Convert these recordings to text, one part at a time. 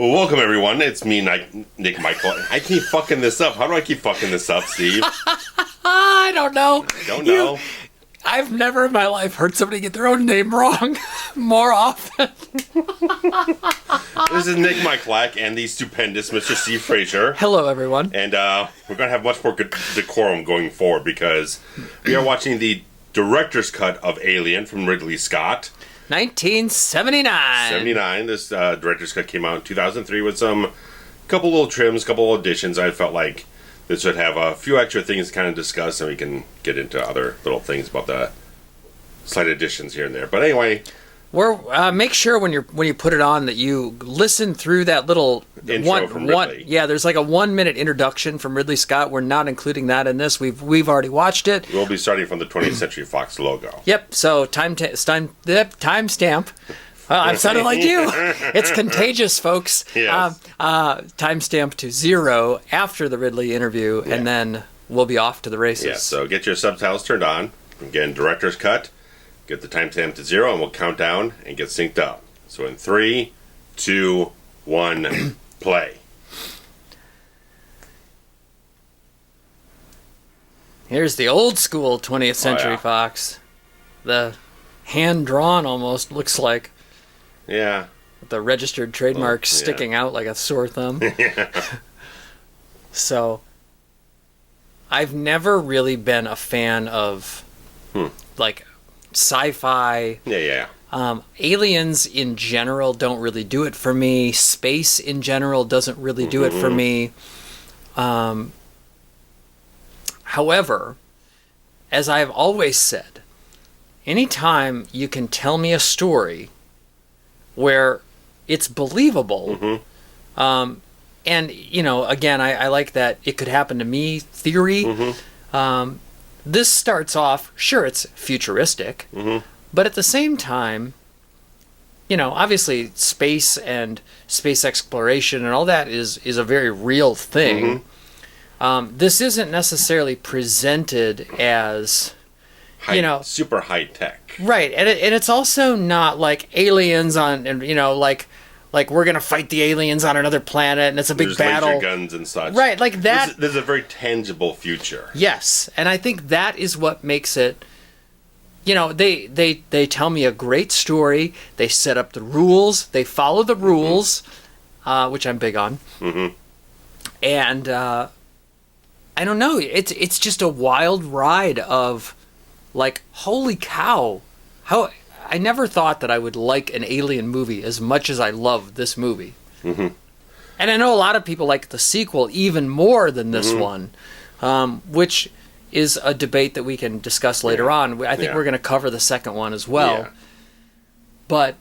Well, welcome everyone. It's me, Nick Michael. I keep fucking this up. How do I keep fucking this up, Steve? I don't know. I don't know. I've never in my life heard somebody get their own name wrong more often. This is Nick Michalak and the stupendous Mr. Steve Frazier. Hello, everyone. And we're going to have much more good decorum going forward because we are watching the director's cut of Alien from Ridley Scott. 1979. 79. This director's cut came out in 2003 with some couple little trims, couple additions. I felt like this would have a few extra things to kind of discuss, and we can get into other little things about the slight additions here and there. But anyway, make sure when you put it on that you listen through that little intro from Ridley. Yeah, there's like a 1 minute introduction from Ridley Scott. We're not including that in this. We've already watched it. We'll be starting from the 20th Century Fox logo. Yep. So timestamp. I'm sounding like you. It's contagious, folks. Yes. Timestamp to 0 after the Ridley interview, and then we'll be off to the races. Yeah, so get your subtitles turned on. Again, director's cut. Get the timestamp to 0, and we'll count down and get synced up. So in 3, 2, 1, play. Here's the old school 20th Century Fox. The hand-drawn almost looks like. Yeah. With the registered trademark sticking out like a sore thumb. So, I've never really been a fan of, like, sci-fi. Yeah. Aliens in general don't really do it for me. Space in general doesn't really do it for me. However, as I've always said, anytime you can tell me a story where it's believable, and, you know, again, I like that it could happen to me theory. This starts off, sure, it's futuristic, but at the same time, you know, obviously space and space exploration and all that is a very real thing. This isn't necessarily presented as, super high tech. Right, and it's also not like aliens on, and you know, like we're gonna fight the aliens on another planet, and it's a big There's battle. Laser guns and such. Right, like that. There's a very tangible future. Yes, and I think that is what makes it. You know, they tell me a great story. They set up the rules. They follow the rules, which I'm big on. And I don't know. It's just a wild ride of, like, holy cow! How I never thought that I would like an alien movie as much as I love this movie. And I know a lot of people like the sequel even more than this one, which is a debate that we can discuss later on. I think we're going to cover the second one as well. But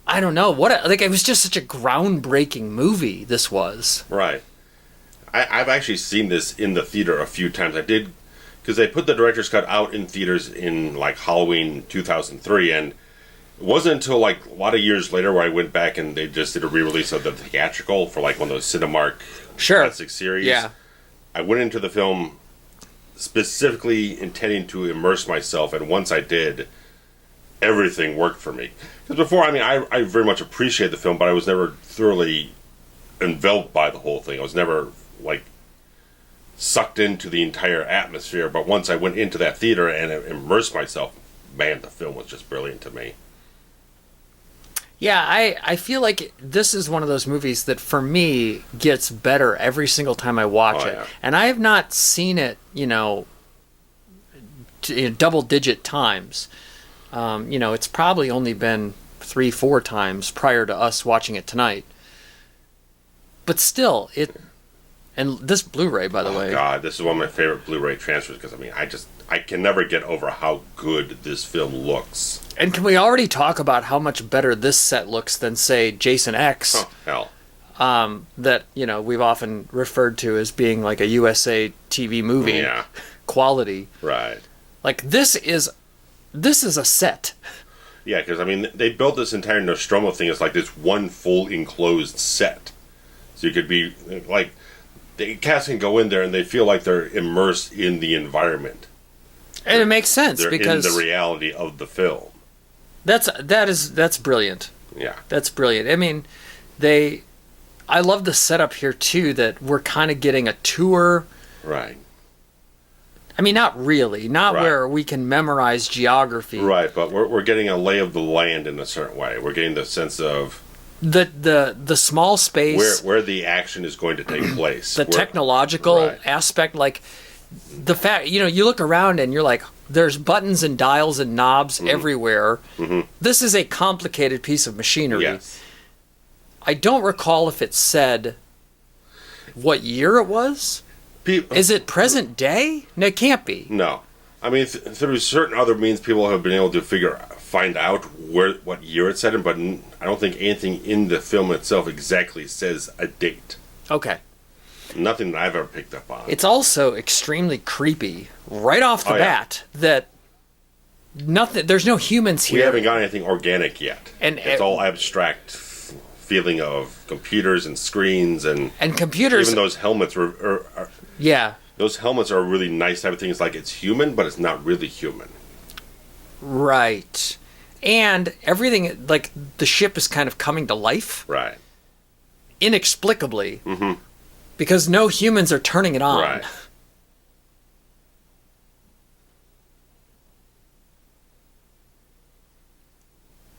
I don't know it was just such a groundbreaking movie. This was right. I've actually seen this in the theater a few times. I did. Because they put the director's cut out in theaters in, like, Halloween 2003, and it wasn't until, like, a lot of years later where I went back and they just did a re-release of the theatrical for, like, one of those Cinemark classic series. Yeah. I went into the film specifically intending to immerse myself, and once I did, everything worked for me. Because before, I mean, I very much appreciated the film, but I was never thoroughly enveloped by the whole thing. I was never, like, sucked into the entire atmosphere, but once I went into that theater and immersed myself, man, the film was just brilliant to me. Yeah, I feel like this is one of those movies that, for me, gets better every single time I watch it. And I have not seen it, double-digit times. It's probably only been 3-4 times prior to us watching it tonight. But still, and this Blu-ray, by the way. Oh, God, this is one of my favorite Blu-ray transfers because, I mean, I can never get over how good this film looks. And can we already talk about how much better this set looks than, say, Jason X? Oh, hell. That, we've often referred to as being like a USA TV movie quality. Right. Like, this is a set. Yeah, because, I mean, they built this entire Nostromo thing as, like, this one full enclosed set. So you could be, like, the cast can go in there and they feel like they're immersed in the environment. And it makes sense because in the reality of the film. That's brilliant. Yeah. That's brilliant. I mean, I love the setup here too, that we're kind of getting a tour. Right. I mean, not really, not Right. where we can memorize geography. Right, but we're getting a lay of the land in a certain way. We're getting the sense of The small space, where the action is going to take place. the technological Right. aspect, like the fact, you look around and you're like, there's buttons and dials and knobs everywhere. Mm-hmm. This is a complicated piece of machinery. Yes. I don't recall if it said what year it was. Is it present day? No, it can't be. No. I mean, through certain other means, people have been able to find out what year it's set in, but I don't think anything in the film itself exactly says a date. Okay. Nothing that I've ever picked up on. It's also extremely creepy right off the bat that there's no humans here. We haven't got anything organic yet. And it's all abstract feeling of computers and screens and computers. Even those helmets yeah. Those helmets are a really nice type of thing. It's like it's human, but it's not really human. Right. And everything, like the ship is kind of coming to life. Right. Inexplicably. Mm-hmm. Because no humans are turning it on. Right.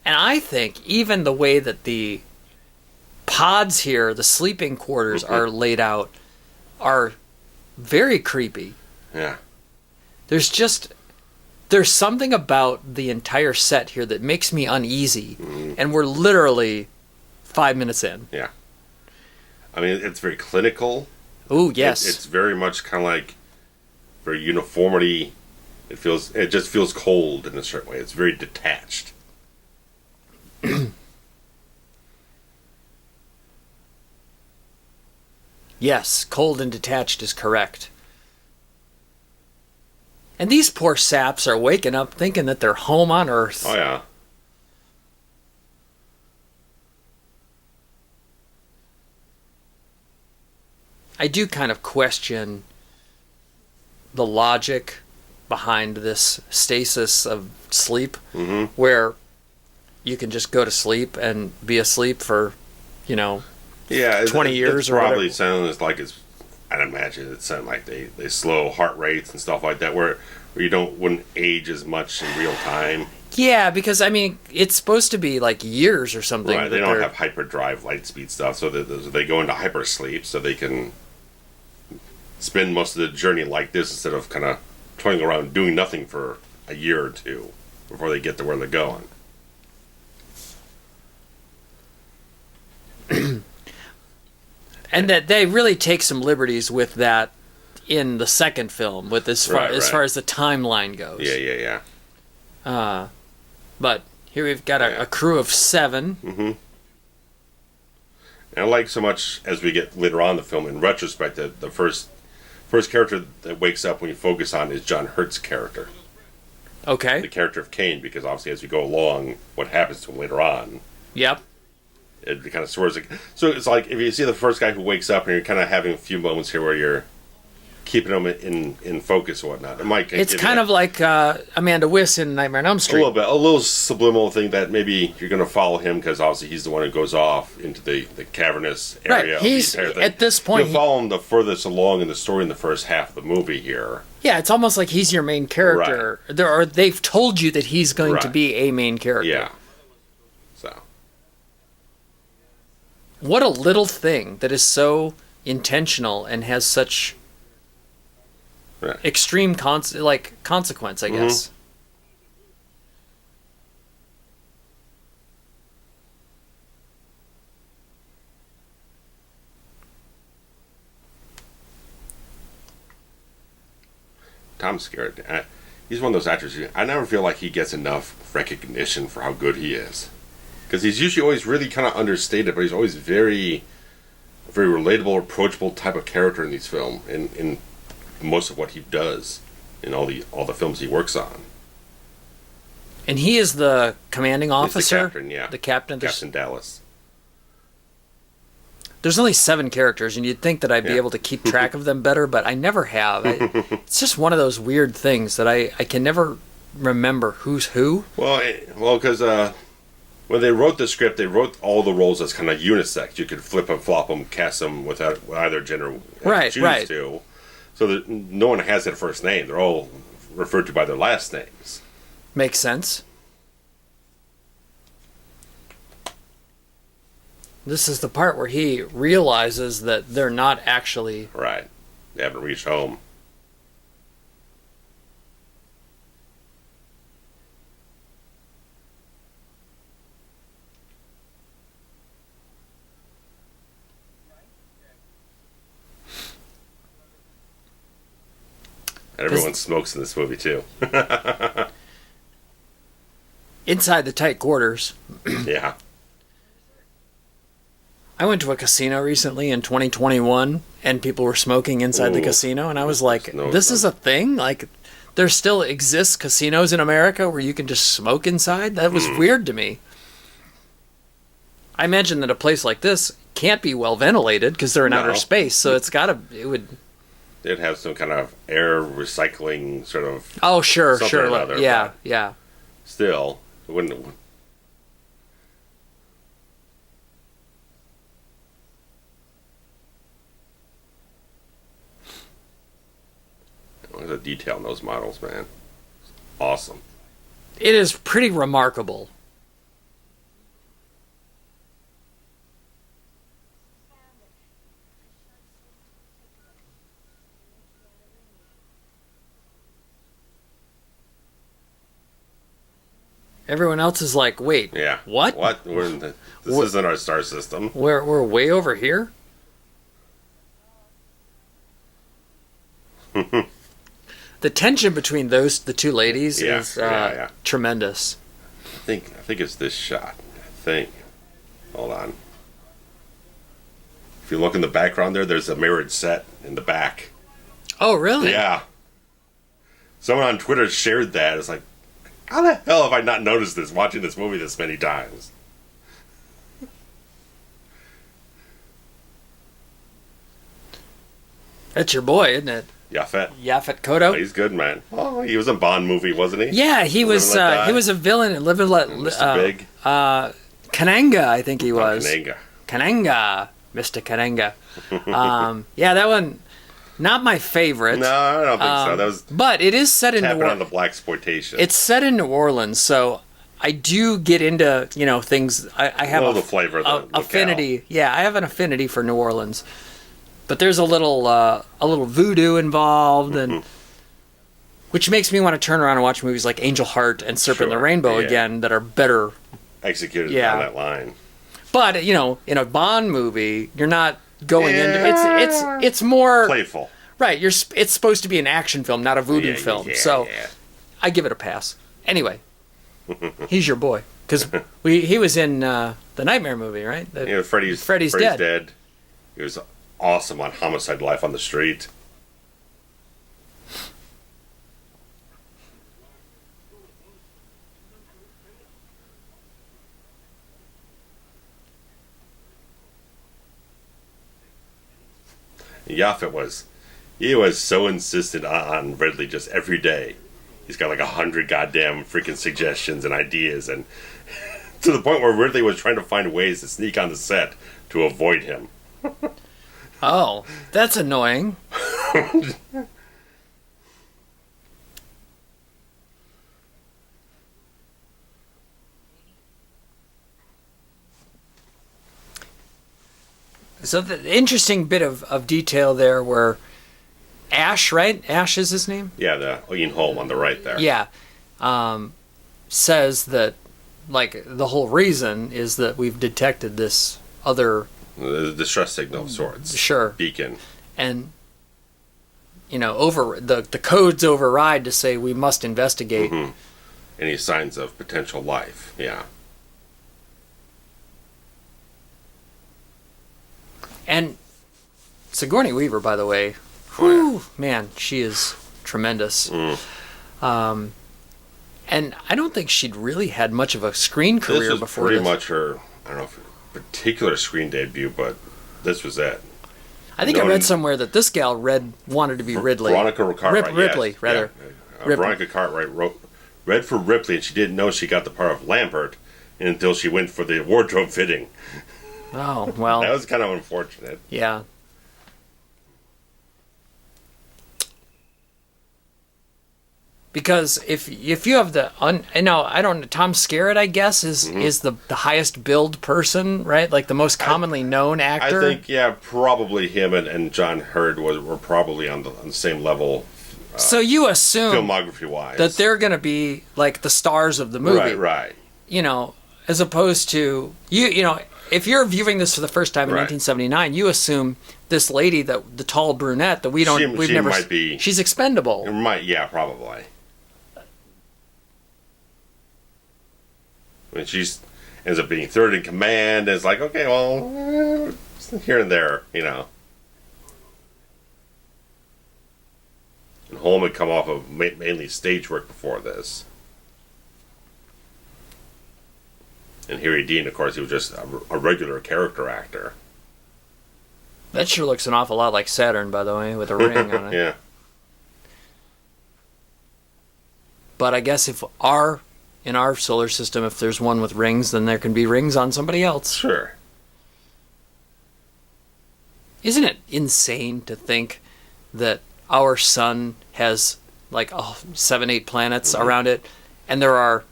And I think even the way that the pods here, the sleeping quarters are laid out, are very creepy. Yeah. There's something about the entire set here that makes me uneasy. And we're literally 5 minutes in. Yeah. I mean, it's very clinical. Ooh, yes. It's very much kind of like very uniformity. It just feels cold in a certain way. It's very detached. Yes, cold and detached is correct. And these poor saps are waking up thinking that they're home on Earth. Oh, yeah. I do kind of question the logic behind this stasis of sleep, where you can just go to sleep and be asleep for, Yeah, 20 years it or probably whatever. sounds like I'd imagine it sounds like they slow heart rates and stuff like that, where you wouldn't age as much in real time. Yeah, because, I mean, it's supposed to be like years or something. Right, they don't have hyperdrive light speed stuff, so they go into hypersleep so they can spend most of the journey like this instead of kind of toiling around doing nothing for a year or two before they get to where they're going. And that they really take some liberties with that in the second film, with as far as the timeline goes. Yeah. But here we've got a crew of 7. Mm-hmm. And I like so much as we get later on in the film, in retrospect, that the first character that wakes up when you focus on is John Hurt's character. Okay. The character of Kane, because obviously as we go along, what happens to him later on. Yep. It kind of swerves. So it's like if you see the first guy who wakes up and you're kind of having a few moments here where you're keeping them in focus or whatnot. It's kind of like Amanda Wyss in Nightmare on Elm Street. A little subliminal thing that maybe you're going to follow him because obviously he's the one who goes off into the cavernous area. Right. He's of the entire thing. at this point. You follow him the furthest along in the story in the first half of the movie here. Yeah, it's almost like he's your main character. Right. They've told you that he's going to be a main character. Yeah. So. What a little thing that is so intentional and has such extreme consequence, I guess. Tom Skerritt, he's one of those actors I never feel like he gets enough recognition for how good he is. Because he's usually always really kind of understated, but he's always very, very relatable, approachable type of character in these films, in most of what he does, in all the films he works on. And he is the commanding officer? He's the captain, yeah. The captain? Captain Dallas. There's only 7 characters, and you'd think that I'd be able to keep track of them better, but I never have. It's just one of those weird things that I can never remember who's who. Well, because when they wrote the script, they wrote all the roles as kind of unisex. You could flip and flop them, cast them with either gender Right, choose right. to. So that no one has their first name. They're all referred to by their last names. Makes sense. This is the part where he realizes that they're not actually... Right. They haven't reached home. And everyone smokes in this movie, too. Inside the tight quarters. Yeah. I went to a casino recently in 2021, and people were smoking inside the casino, and I was like, this is a thing? Like, there still exists casinos in America where you can just smoke inside? That was weird to me. I imagine that a place like this can't be well ventilated because they're in outer space, so it would... It'd have some kind of air recycling sort of... Oh, sure. Other, Yeah. Still, it wouldn't... Look at the detail in those models, man. It's awesome. It is pretty remarkable. Everyone else is like, wait, what? What? This isn't our star system. We're way over here? The tension between the two ladies is tremendous. I think it's this shot. Hold on. If you look in the background there's a mirrored set in the back. Oh, really? Yeah. Someone on Twitter shared that. It's like, how the hell have I not noticed this watching this movie this many times? That's your boy, isn't it? Yaphet Kotto. Oh, he's good, man. Oh, he was in a Bond movie, wasn't he? Yeah, he was a villain in Live and Let Mr. Big. Kananga, I think he was. Kananga. Mr. Kananga. Yeah, that one not my favorite. No, I don't think so. That was but it is set in New Orleans. on the blaxploitation. It's set in New Orleans, so I do get into, things. I have the flavor of the affinity. Locale. Yeah, I have an affinity for New Orleans. But there's a little voodoo involved, and which makes me want to turn around and watch movies like Angel Heart and Serpent in the Rainbow again that are better executed on that line. But in a Bond movie, you're not going into it's more playful, right? It's supposed to be an action film, not a voodoo film. So I give it a pass. Anyway, he's your boy because he was in the Nightmare movie, right? Freddy's dead. He was awesome on Homicide: Life on the Street. Yaphet was so insistent on Ridley just every day. He's got like 100 goddamn freaking suggestions and ideas, and to the point where Ridley was trying to find ways to sneak on the set to avoid him. Oh, that's annoying. So the interesting bit of detail there where Ash, right? Ash is his name? Yeah, the Ian Holm on the right there. Yeah. Says that, like, the whole reason is that we've detected this other... The distress signal of sorts. Sure. Beacon. And, the codes override to say we must investigate. Mm-hmm. Any signs of potential life. Yeah. And Sigourney Weaver, by the way, man, she is tremendous. And I don't think she'd really had much of a screen career before this. Pretty much her, I don't know if particular screen debut, but this was it. I think I read somewhere that this gal wanted to be Ridley. Veronica Cartwright. Ripley, rather. Yeah. Veronica Cartwright read for Ripley, and she didn't know she got the part of Lambert until she went for the wardrobe fitting. Oh, well. That was kind of unfortunate. Yeah. Because if you have the Tom Skerritt, I guess, is the highest billed person, right? Like the most commonly known actor. I think, probably him and John Hurd were probably on the same level. So you assume filmography wise that they're going to be like the stars of the movie, right? As opposed to if you're viewing this for the first time in 1979, you assume this lady, the tall brunette that we've never might be, she's expendable. Probably. When she ends up being third in command, it's like, okay, well, here and there, And Holm had come off of mainly stage work before this. And Harry Dean, of course, he was just a regular character actor. That sure looks an awful lot like Saturn, by the way, with a ring on it. Yeah. But I guess in our solar system, if there's one with rings, then there can be rings on somebody else. Sure. Isn't it insane to think that our sun has like 7-8 planets around it, and there are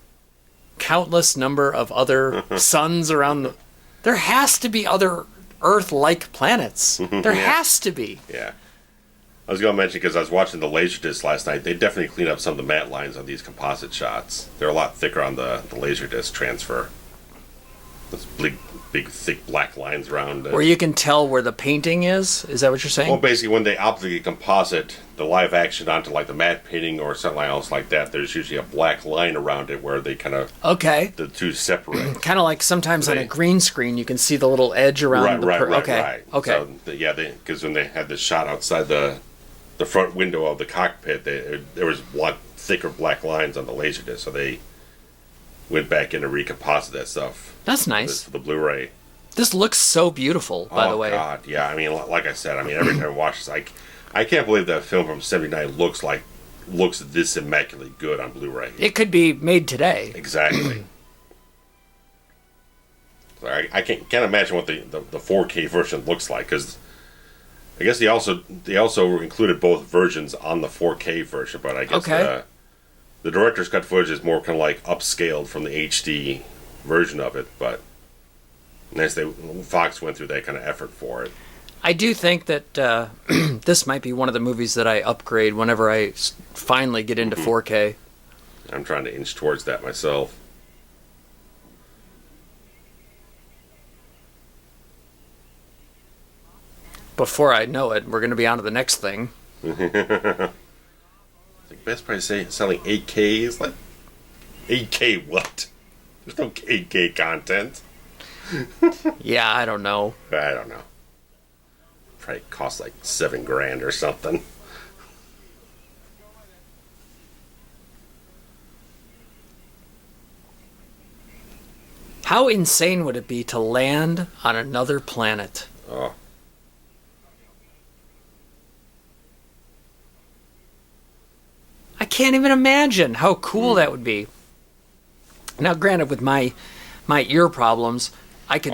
countless number of other suns around there has to be other Earth-like planets. There has to be. Yeah. I was going to mention, because I was watching the Laserdisc last night, they definitely clean up some of the matte lines on these composite shots. They're a lot thicker on the Laserdisc transfer. Those big, thick black lines around. Where you can tell where the painting is? Is that what you're saying? Well, basically, when they optically composite the live action onto like the matte painting or something else like that, there's usually a black line around it where they kind of... Okay. The two separate. Kind of like sometimes on a green screen, you can see the little edge around Right. Okay. So, because when they had this shot outside the front window of the cockpit, there was thicker black lines on the Laserdisc, so they went back in and recomposited that stuff. That's nice. For the Blu-ray. This looks so beautiful, by the way. Oh, God, yeah. I mean, like I said, every time I watch this, I can't believe that film from '79 looks this immaculately good on Blu-ray. It could be made today. Exactly. I can't imagine what the 4K version looks like, because I guess they also included both versions on the 4K version, but I guess the director's cut footage is more kind of like upscaled from the HD version of it, but Fox went through that kind of effort for it. I do think that this might be one of the movies that I upgrade whenever I finally get into 4K. I'm trying to inch towards that myself. Before I know it, we're going to be on to the next thing. The best price selling 8K is like 8K what? There's no 8K content. Yeah, I don't know. I don't know. Probably costs like $7,000 or something. How insane would it be to land on another planet? Oh. I can't even imagine how cool that would be. Now, granted, with my ear problems, I could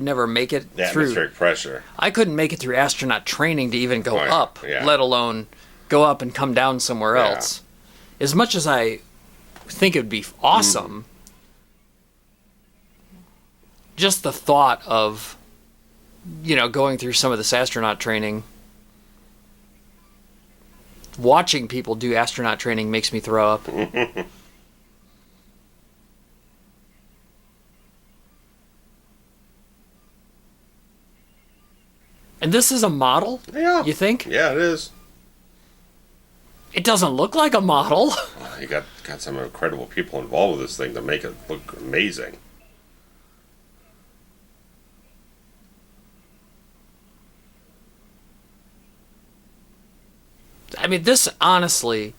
never make it the through atmospheric pressure. I couldn't make it through astronaut training to even go up, let alone go up and come down somewhere else. As much as I think it would be awesome, just the thought of going through some of this astronaut training, watching people do astronaut training makes me throw up. And this is a model? Yeah. You think? Yeah, it is. It doesn't look like a model. You got some incredible people involved with this thing to make it look amazing. I mean, this honestly,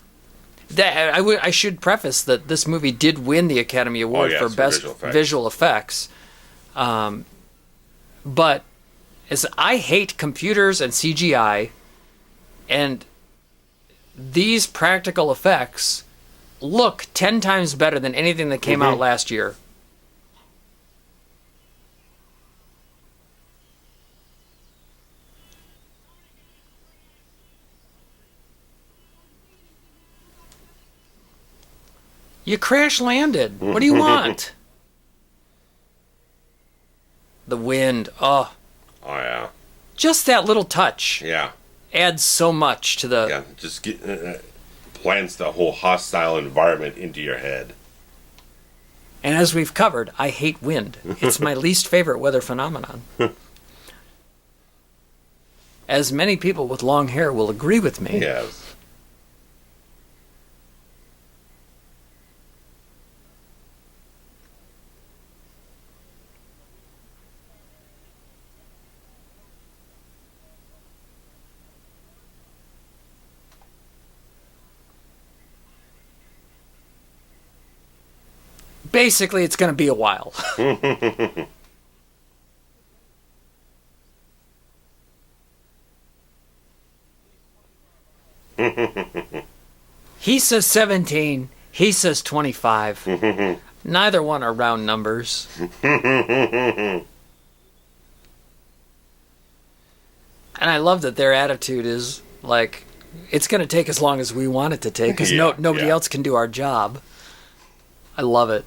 I should preface that this movie did win the Academy Award for Best Visual Effects. But as I hate computers and CGI, and these practical effects look 10 times better than anything that came out last year. You crash landed. What do you want? The wind. Oh. Oh, yeah. Just that little touch. Yeah. Adds so much to the... Yeah, just plants the whole hostile environment into your head. And as we've covered, I hate wind. It's my least favorite weather phenomenon. As many people with long hair will agree with me. Yes. Basically, it's going to be a while. He says 17. He says 25. Neither one are round numbers. And I love that their attitude is like, it's going to take as long as we want it to take because nobody else can do our job. I love it.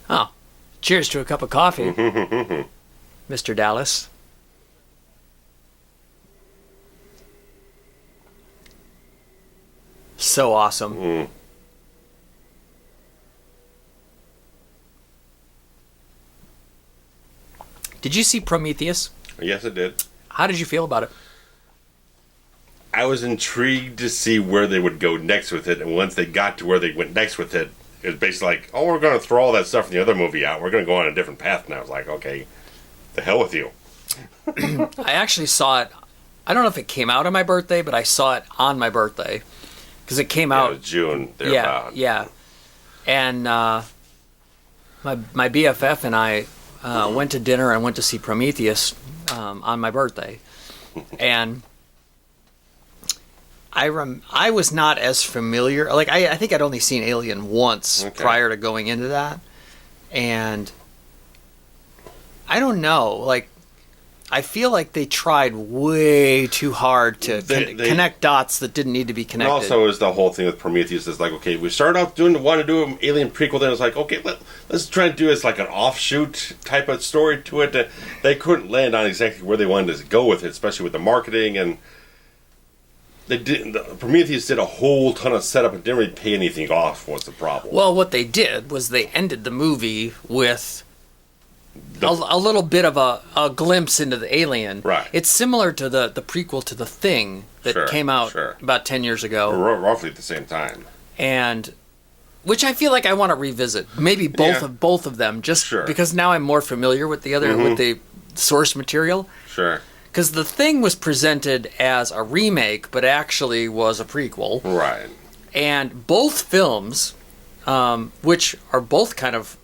Oh, cheers to a cup of coffee, Mr. Dallas. So awesome. Did you see Prometheus? Yes, it did. How did you feel about it? I was intrigued to see where they would go next with it, and once they got to where they went next with it, it was basically like, oh, we're going to throw all that stuff from the other movie out. We're going to go on a different path. And I was like, okay, the hell with you. I actually saw it. I don't know if it came out on my birthday, but I saw it on my birthday. Because it came out... It was June, thereabout. Yeah. And my BFF and I went to dinner and went to see Prometheus on my birthday. And... I was not as familiar. Like, I think I'd only seen Alien once prior to going into that. And I don't know. Like, I feel like they tried way too hard to connect dots that didn't need to be connected. And also, is the whole thing with Prometheus is like, okay, we started off want to do an Alien prequel, then it's like, okay, let's try and do it as like an offshoot type of story to it. They couldn't land on exactly where they wanted to go with it, especially with the marketing and... Prometheus did a whole ton of setup and didn't really pay anything off. Was the problem? Well, what they did was they ended the movie with a little bit of a glimpse into the alien. Right. It's similar to the prequel to The Thing that came out about 10 years ago. Roughly at the same time. And which I feel like I want to revisit. Maybe both of them, just because now I'm more familiar with the other with the source material. Sure. Because The Thing was presented as a remake, but actually was a prequel. Right. And both films, which are both kind of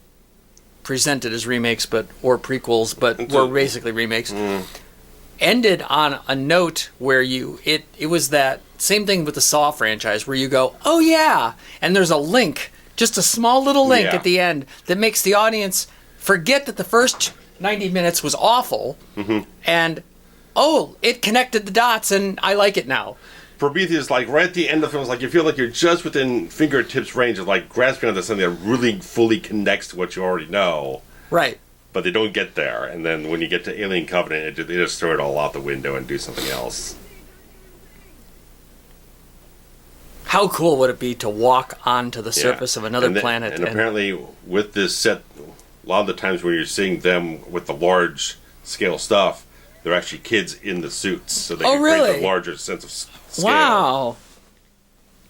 presented as remakes or prequels, but were basically remakes, ended on a note where it was that same thing with the Saw franchise, where you go, oh yeah, and there's a link, just a small little link at the end that makes the audience forget that the first 90 minutes was awful, and... oh, it connected the dots, and I like it now. Prometheus, like, right at the end of the film, it's like you feel like you're just within fingertips range of, like, grasping onto something that really fully connects to what you already know. Right. But they don't get there. And then when you get to Alien Covenant, they just throw it all out the window and do something else. How cool would it be to walk onto the surface of another planet? And apparently, with this set, a lot of the times when you're seeing them with the large-scale stuff, they're actually kids in the suits, so they can create a larger sense of scale. Wow.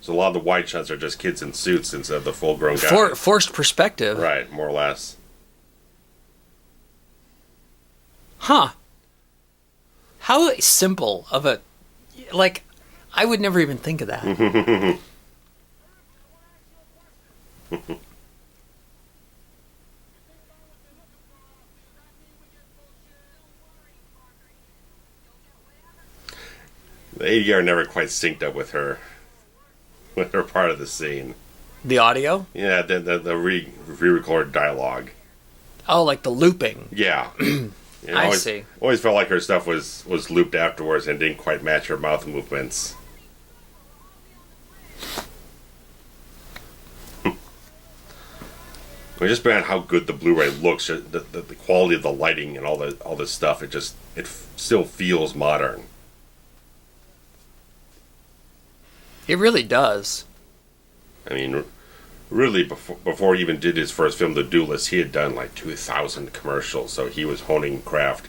So a lot of the wide shots are just kids in suits instead of the full-grown guys. Forced perspective. Right, more or less. Huh. How simple of a... Like, I would never even think of that. The ADR never quite synced up with her part of the scene. The audio? Yeah, the re-recorded dialogue. Oh, like the looping. Yeah. I see. Always felt like her stuff was looped afterwards and didn't quite match her mouth movements. Just beyond how good the Blu-ray looks, the quality of the lighting and all this stuff, it still feels modern. It really does. I mean, really, before he even did his first film, The Duelist, he had done like 2,000 commercials, so he was honing craft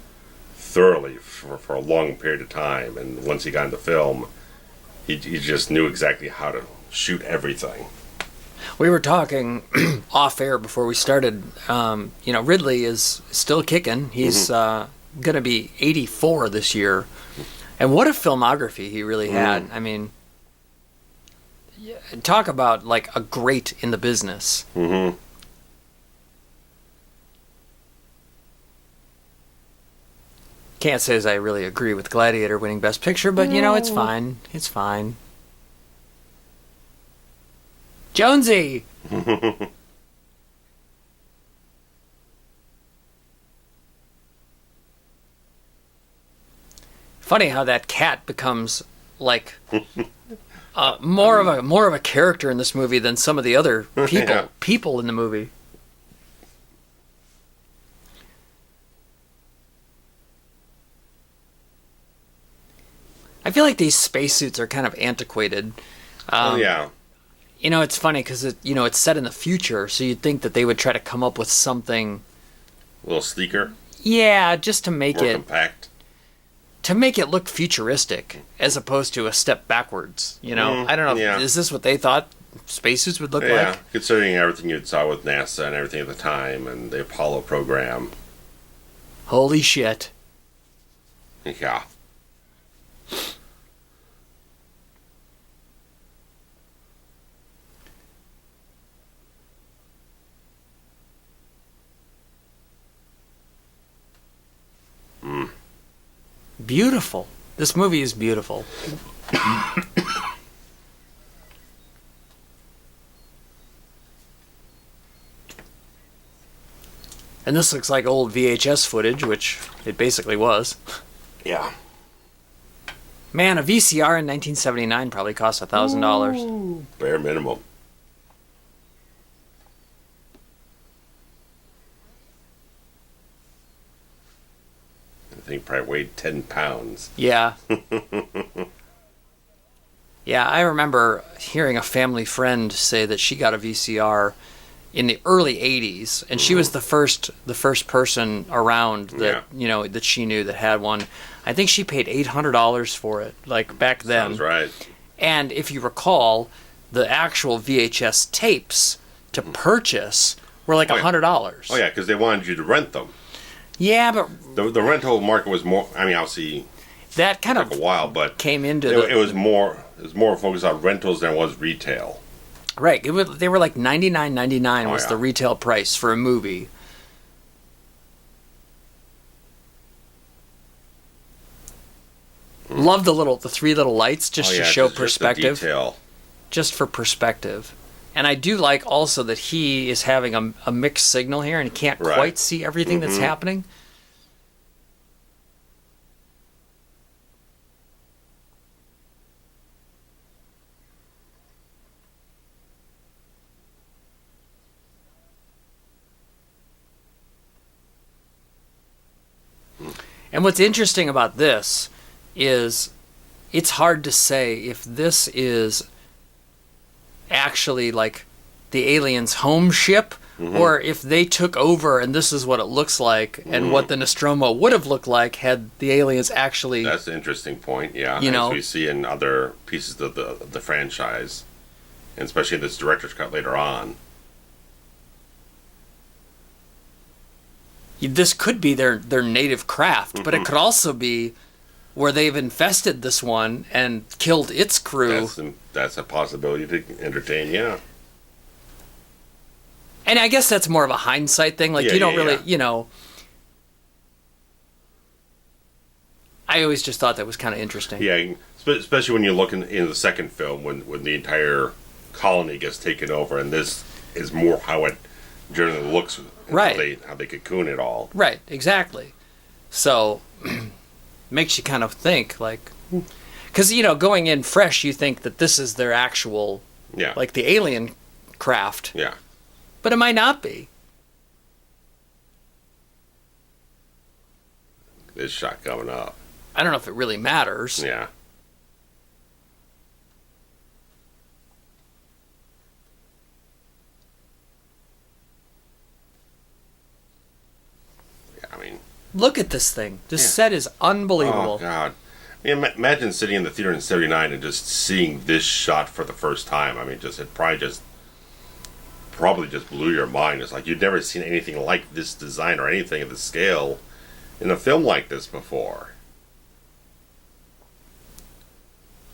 thoroughly for a long period of time. And once he got into film, he just knew exactly how to shoot everything. We were talking off air before we started. Ridley is still kicking. He's going to be 84 this year. And what a filmography he really had. I mean, talk about like a great in the business. Can't say as I really agree with Gladiator winning Best Picture, but it's fine. It's fine. Jonesy! Funny how that cat becomes like more of a character in this movie than some of the other people in the movie. I feel like these spacesuits are kind of antiquated. It's funny because it's set in the future, so you'd think that they would try to come up with something a little sleeker. Yeah, just to make more compact. To make it look futuristic, as opposed to a step backwards. I don't know. Yeah. Is this what they thought spacesuits would look like? Yeah, considering everything you saw with NASA and everything at the time, and the Apollo program. Holy shit. Yeah. Beautiful. This movie is beautiful. And this looks like old VHS footage, which it basically was. Yeah. Man, a VCR in 1979 probably cost $1,000. Bare minimum. I think probably weighed 10 pounds. Yeah. Yeah, I remember hearing a family friend say that she got a VCR in the early 80s, and she was the first person around that that she knew that had one. I think she paid $800 for it, like back then. Sounds right. And if you recall, the actual VHS tapes to purchase were like $100. Oh yeah, because they wanted you to rent them. Yeah, but the rental market was more. I mean, obviously, that kind took of a while, but came into it was more focused on rentals than it was retail. Right. They were like $99.99 was the retail price for a movie. Love the three little lights just to show perspective. Just the detail. Just for perspective. And I do like also that he is having a mixed signal here and he can't quite see everything that's happening. And what's interesting about this is it's hard to say if this is actually like the aliens' home ship or if they took over and this is what it looks like and what the Nostromo would have looked like had the aliens actually... That's an interesting point, yeah. As we see in other pieces of the franchise, and especially this director's cut later on. This could be their native craft, but it could also be where they've infested this one and killed its crew. That's a possibility to entertain, yeah. And I guess that's more of a hindsight thing. Like, you don't really, I always just thought that was kind of interesting. Yeah, especially when you look in the second film when the entire colony gets taken over, and this is more how it generally looks, Right. how they cocoon it all. Right, exactly. So, makes you kind of think, like... Because, going in fresh, you think that this is their actual... Yeah. Like the alien craft. Yeah. But it might not be. This shot coming up. I don't know if it really matters. Yeah. I mean... Look at this thing. This set is unbelievable. Oh, God. I mean, imagine sitting in the theater in 79 and just seeing this shot for the first time. I mean, it probably just blew your mind. It's like you'd never seen anything like this design or anything of the scale in a film like this before.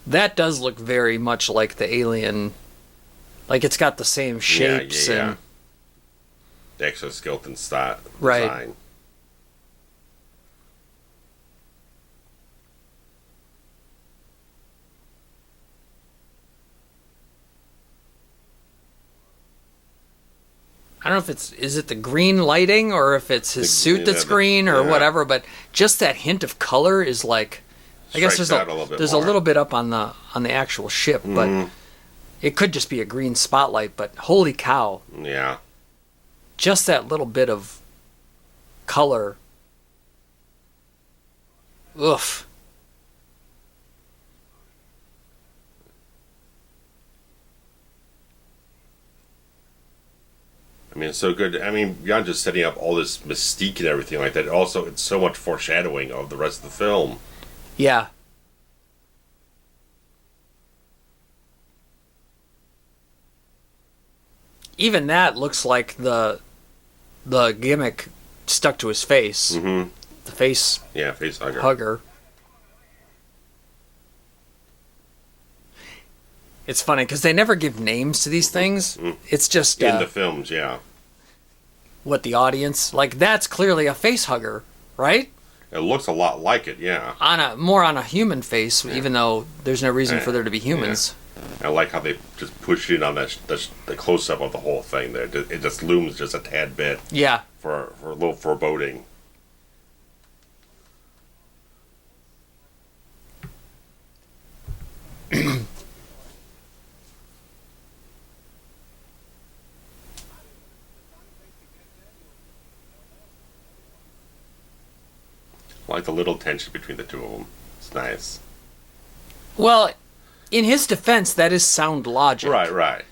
That does look very much like the alien. Like it's got the same shapes and the exoskeleton style right. design. I don't know if is it the green lighting or if it's his suit that's green or whatever, but just that hint of color is like, I guess there's a little bit up on the actual ship, but it could just be a green spotlight, but holy cow. Yeah. Just that little bit of color. Oof. I mean, it's so good. I mean, beyond just setting up all this mystique and everything like that, also it's so much foreshadowing of the rest of the film. Yeah. Even that looks like the gimmick stuck to his face. Mm-hmm. The face. Yeah, face hugger. Hugger. It's funny because they never give names to these things. It's just in the films, yeah. What the audience like. That's clearly a face hugger, right? It looks a lot like it, yeah. More on a human face, even though there's no reason for there to be humans. Yeah. I like how they just push in on the close up of the whole thing. There, it just looms just a tad bit. Yeah. For a little foreboding. I like the little tension between the two of them. It's nice. Well, in his defense, that is sound logic. Right.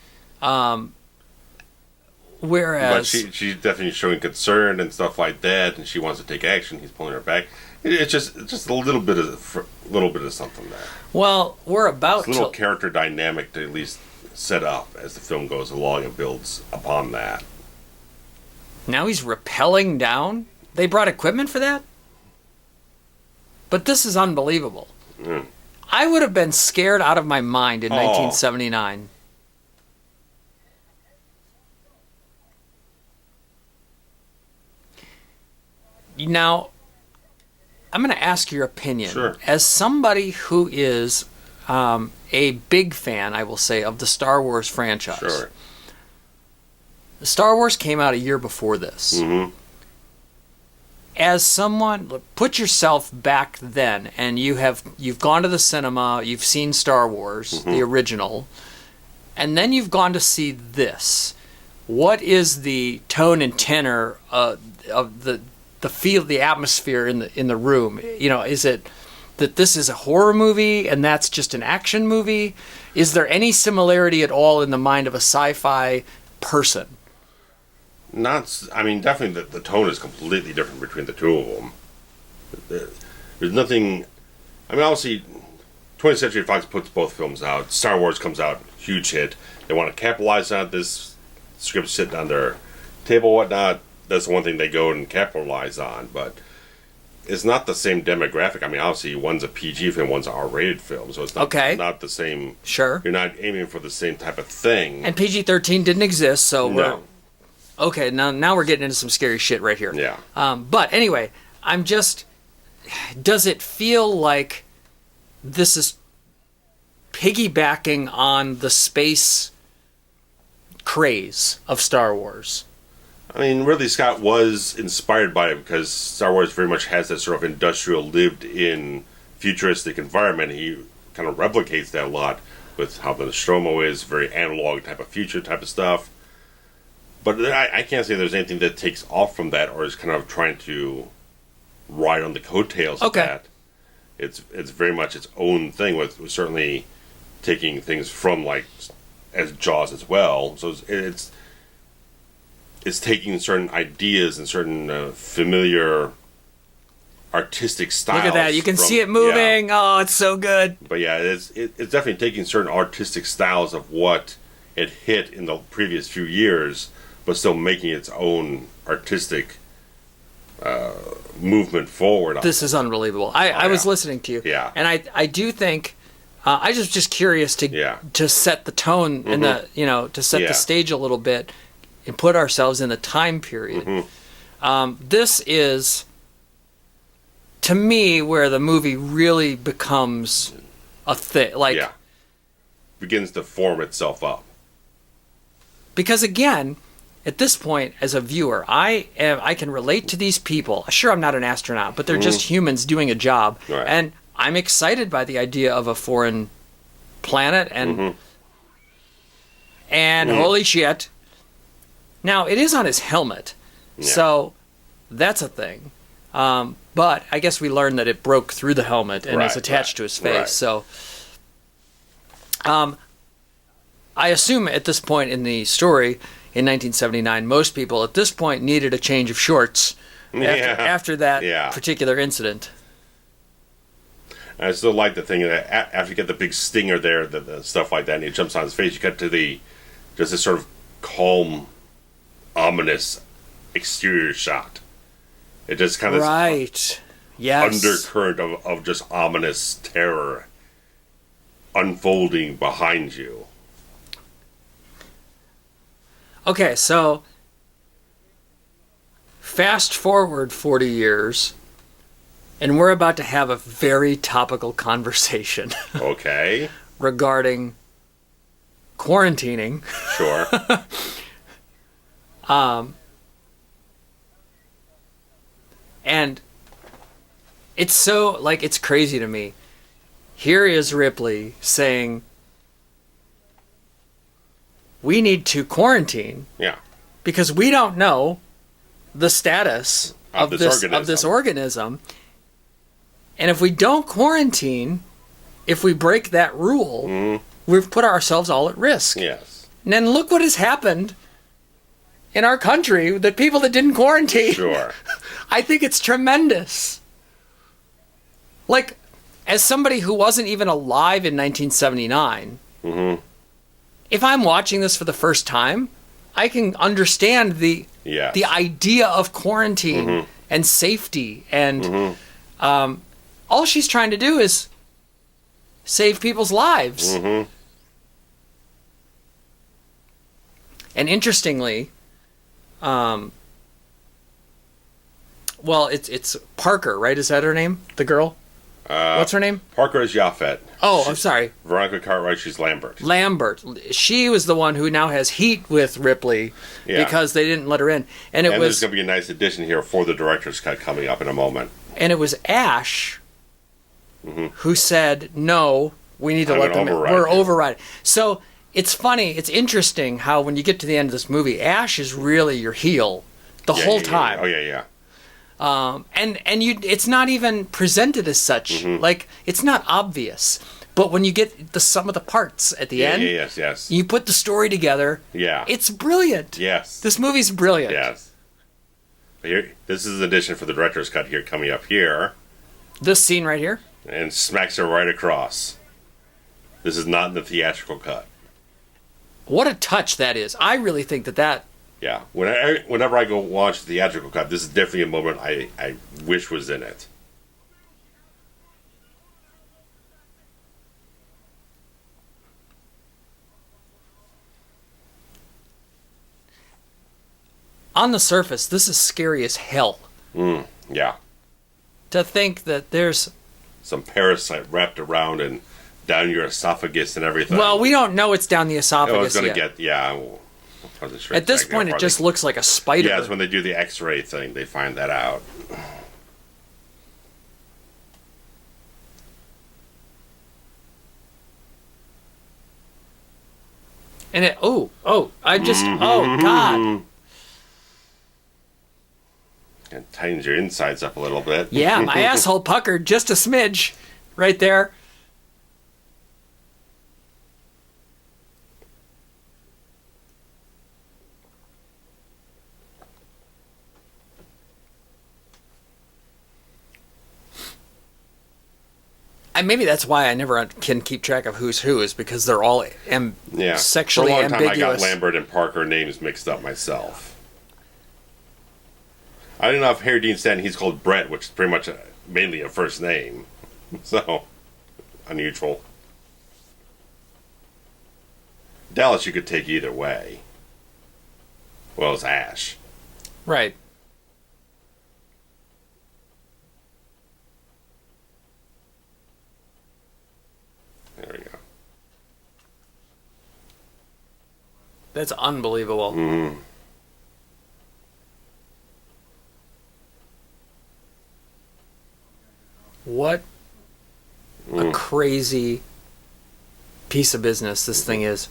Whereas, but she's definitely showing concern and stuff like that, and she wants to take action. He's pulling her back. It's just a little bit of something there. Well, we're about it's a little character dynamic to at least set up as the film goes along and builds upon that. Now he's rappelling down. They brought equipment for that. But this is unbelievable. I would have been scared out of my mind in 1979. Now, I'm going to ask your opinion. Sure. As somebody who is a big fan, I will say, of the Star Wars franchise. Sure. Star Wars came out a year before this. Mm-hmm. As someone, put yourself back then, and you've gone to the cinema, you've seen Star Wars, the original, and then you've gone to see this. What is the tone and tenor of the feel, the atmosphere in the room? Is it that this is a horror movie and that's just an action movie? Is there any similarity at all in the mind of a sci-fi person? Definitely the tone is completely different between the two of them. There's nothing... obviously, 20th Century Fox puts both films out. Star Wars comes out, huge hit. They want to capitalize on this. Script sitting on their table, whatnot. That's the one thing they go and capitalize on, but it's not the same demographic. Obviously, one's a PG film, one's an R-rated film, so it's not the same. Sure. You're not aiming for the same type of thing. And PG-13 didn't exist, so no. Okay, now we're getting into some scary shit right here. Yeah. But anyway, does it feel like this is piggybacking on the space craze of Star Wars? I mean, Ridley Scott was inspired by it because Star Wars very much has that sort of industrial, lived-in, futuristic environment. He kind of replicates that a lot with how the Nostromo is, very analog type of future type of stuff. But I can't say there's anything that takes off from that or is kind of trying to ride on the coattails of that. It's very much its own thing, with certainly taking things from, like, as Jaws as well. So it's taking certain ideas and certain familiar artistic styles. Look at that. You can see it moving. Yeah. Oh, it's so good. But yeah, it's definitely taking certain artistic styles of what it hit in the previous few years, but still making its own artistic movement forward. This is unbelievable. I was listening to you. Yeah. And I do think... I was just curious to set the tone and to set the stage a little bit and put ourselves in the time period. This is, to me, where the movie really becomes a thing. Begins to form itself up. Because again, at this point, as a viewer, I can relate to these people. Sure, I'm not an astronaut, but they're just humans doing a job, right. And I'm excited by the idea of a foreign planet, and holy shit. Now, it is on his helmet, so that's a thing. But I guess we learned that it broke through the helmet and is attached to his face. Right. So I assume at this point in the story, in 1979, most people at this point needed a change of shorts after that particular incident. I still like the thing that after you get the big stinger there, the stuff like that, and he jumps on his face, you get to just this sort of calm, ominous exterior shot. It just kind of undercurrent of just ominous terror unfolding behind you. Okay, so fast forward 40 years. And we're about to have a very topical conversation. Okay. Regarding quarantining. Sure. And it's so, it's crazy to me. Here is Ripley saying, we need to quarantine. Yeah. Because we don't know the status of this organism. And if we don't quarantine, if we break that rule, we've put ourselves all at risk. Yes. And then look what has happened in our country, the people that didn't quarantine. Sure. I think it's tremendous. As somebody who wasn't even alive in 1979, if I'm watching this for the first time, I can understand the idea of quarantine and safety and... all she's trying to do is save people's lives. And interestingly, it's Parker, right? Is that her name? The girl? What's her name? Parker is Yaphet. Oh, I'm sorry. Veronica Cartwright, she's Lambert. She was the one who now has heat with Ripley because they didn't let her in. And there's going to be a nice addition here for the director's cut coming up in a moment. And it was Ash who said, no, we need to let them in. We're overriding. So it's funny, it's interesting how when you get to the end of this movie, Ash is really your heel the whole time. Oh, yeah. And it's not even presented as such. It's not obvious. But when you get the sum of the parts at the end, yes. You put the story together. Yeah. It's brilliant. Yes. This movie's brilliant. Yes. Here, this is an addition for the director's cut here coming up here. This scene right here? And smacks her right across. This is not in the theatrical cut. What a touch that is. I really think that... Yeah. Whenever I go watch the theatrical cut, this is definitely a moment I wish was in it. On the surface, this is scary as hell. Yeah. To think that there's... some parasite wrapped around and down your esophagus and everything. Well, we don't know it's down the esophagus yet. wasn't sure At this exactly how point, it far just looks like a spider. Yeah, it's when they do the X-ray thing, they find that out. And it, oh, God. It tightens your insides up a little bit. Yeah, my asshole puckered just a smidge right there. And maybe that's why I never can keep track of who's who, is because they're all sexually For a long time, ambiguous. I got Lambert and Parker names mixed up myself. I don't know if Harry Dean Stanton, he's called Brett, which is pretty much mainly a first name. So, unusual. Dallas you could take either way. Well, it's Ash. Right. There we go. That's unbelievable. Mm. What a crazy piece of business this thing is.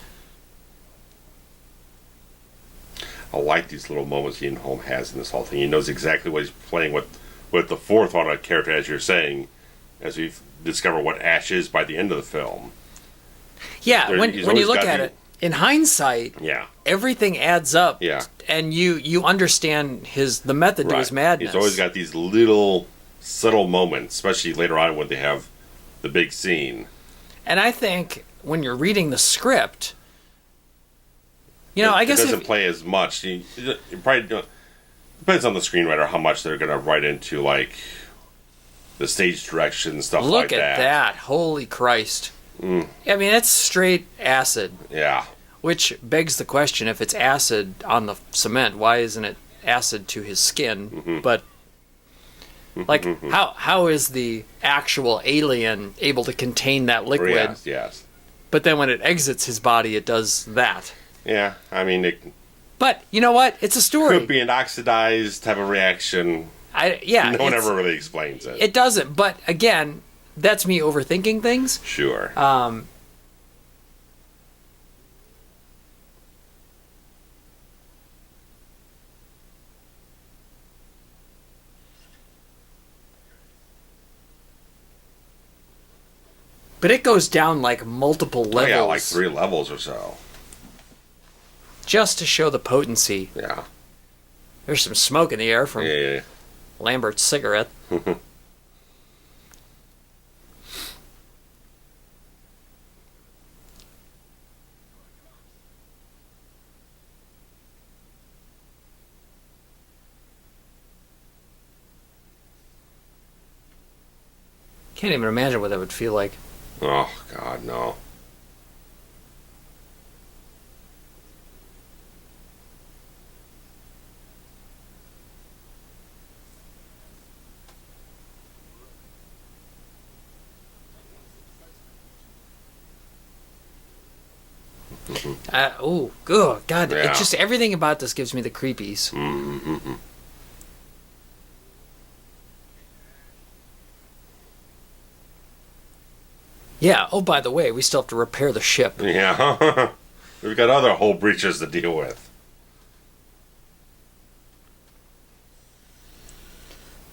I like these little moments Ian Holm has in this whole thing. He knows exactly what he's playing with the forethought on a character, as you're saying, as we discover what Ash is by the end of the film. Yeah, when you look at it, in hindsight, everything adds up. Yeah. And you understand the method to his madness. He's always got these little subtle moments, especially later on when they have the big scene. And I think when you're reading the script, I guess it doesn't play as much. It probably depends on the screenwriter how much they're going to write into like the stage direction and stuff like that. Look at that! Holy Christ! I mean, that's straight acid. Yeah. Which begs the question: if it's acid on the cement, why isn't it acid to his skin? Mm-hmm. But like, how is the actual alien able to contain that liquid? Yes. But then when it exits his body, it does that. Yeah, I mean, but you know what? It's a story. Could be an oxidized type of reaction. No one ever really explains it. It doesn't. But again, that's me overthinking things. Sure. But it goes down like multiple levels. Oh, yeah, like 3 levels or so. Just to show the potency. Yeah. There's some smoke in the air from Yeah. Lambert's cigarette. Can't even imagine what that would feel like. Oh, God, no. Oh, good God! Yeah. It just everything about this gives me the creepies. Mm-hmm. Yeah. Oh, by the way, we still have to repair the ship. Yeah. We've got other hull breaches to deal with.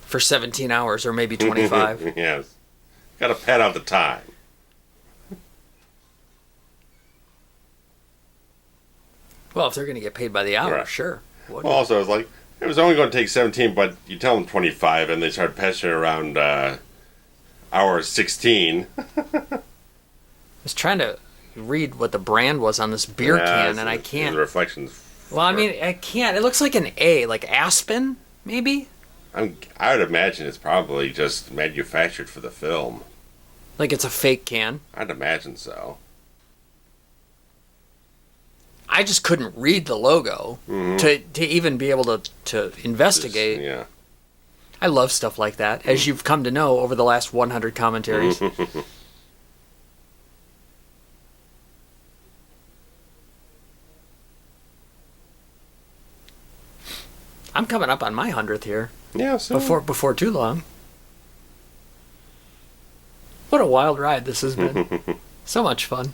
For 17 hours or maybe 25. Yes. Got to pad out the time. Well, if they're going to get paid by the hour, Right. sure. Well, also, I was like, it was only going to take 17, but you tell them 25, and they start passing around hour 16. I was trying to read what the brand was on this beer can, and I can't. The reflections. Well, I mean, I can't. It looks like an A, like Aspen, maybe? I would imagine it's probably just manufactured for the film. Like it's a fake can. I'd imagine so. I just couldn't read the logo to even be able to investigate. Yeah. I love stuff like that, as you've come to know over the last 100 commentaries. I'm coming up on my 100th here. Yeah, so Before too long. What a wild ride this has been. So much fun.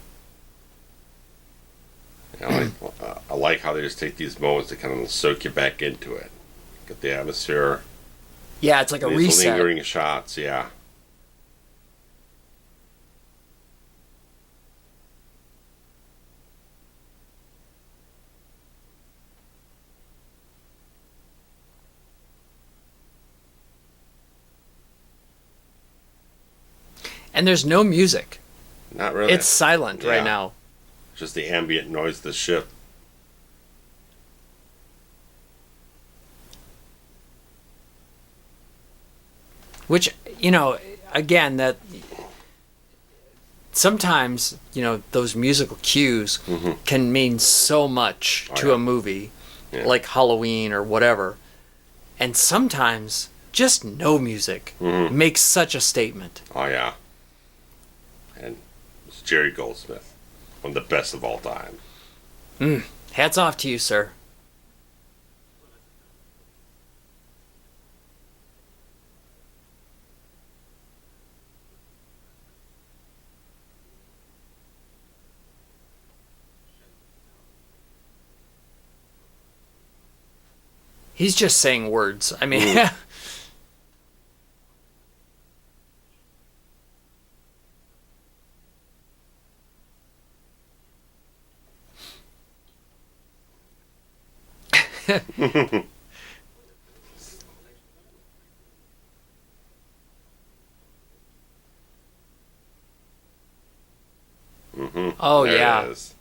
You know, I like how they just take these moments to kind of soak you back into it. Get the atmosphere. Yeah, it's like a These reset. lingering shots, yeah. And there's no music. Not really. It's silent right now. Just the ambient noise of the ship. Which, again, that sometimes, those musical cues can mean so much to a movie, like Halloween or whatever. And sometimes just no music makes such a statement. Oh, yeah. And it's Jerry Goldsmith, one of the best of all time. Hats off to you, sir. He's just saying words. I mean, oh, There yeah. it is.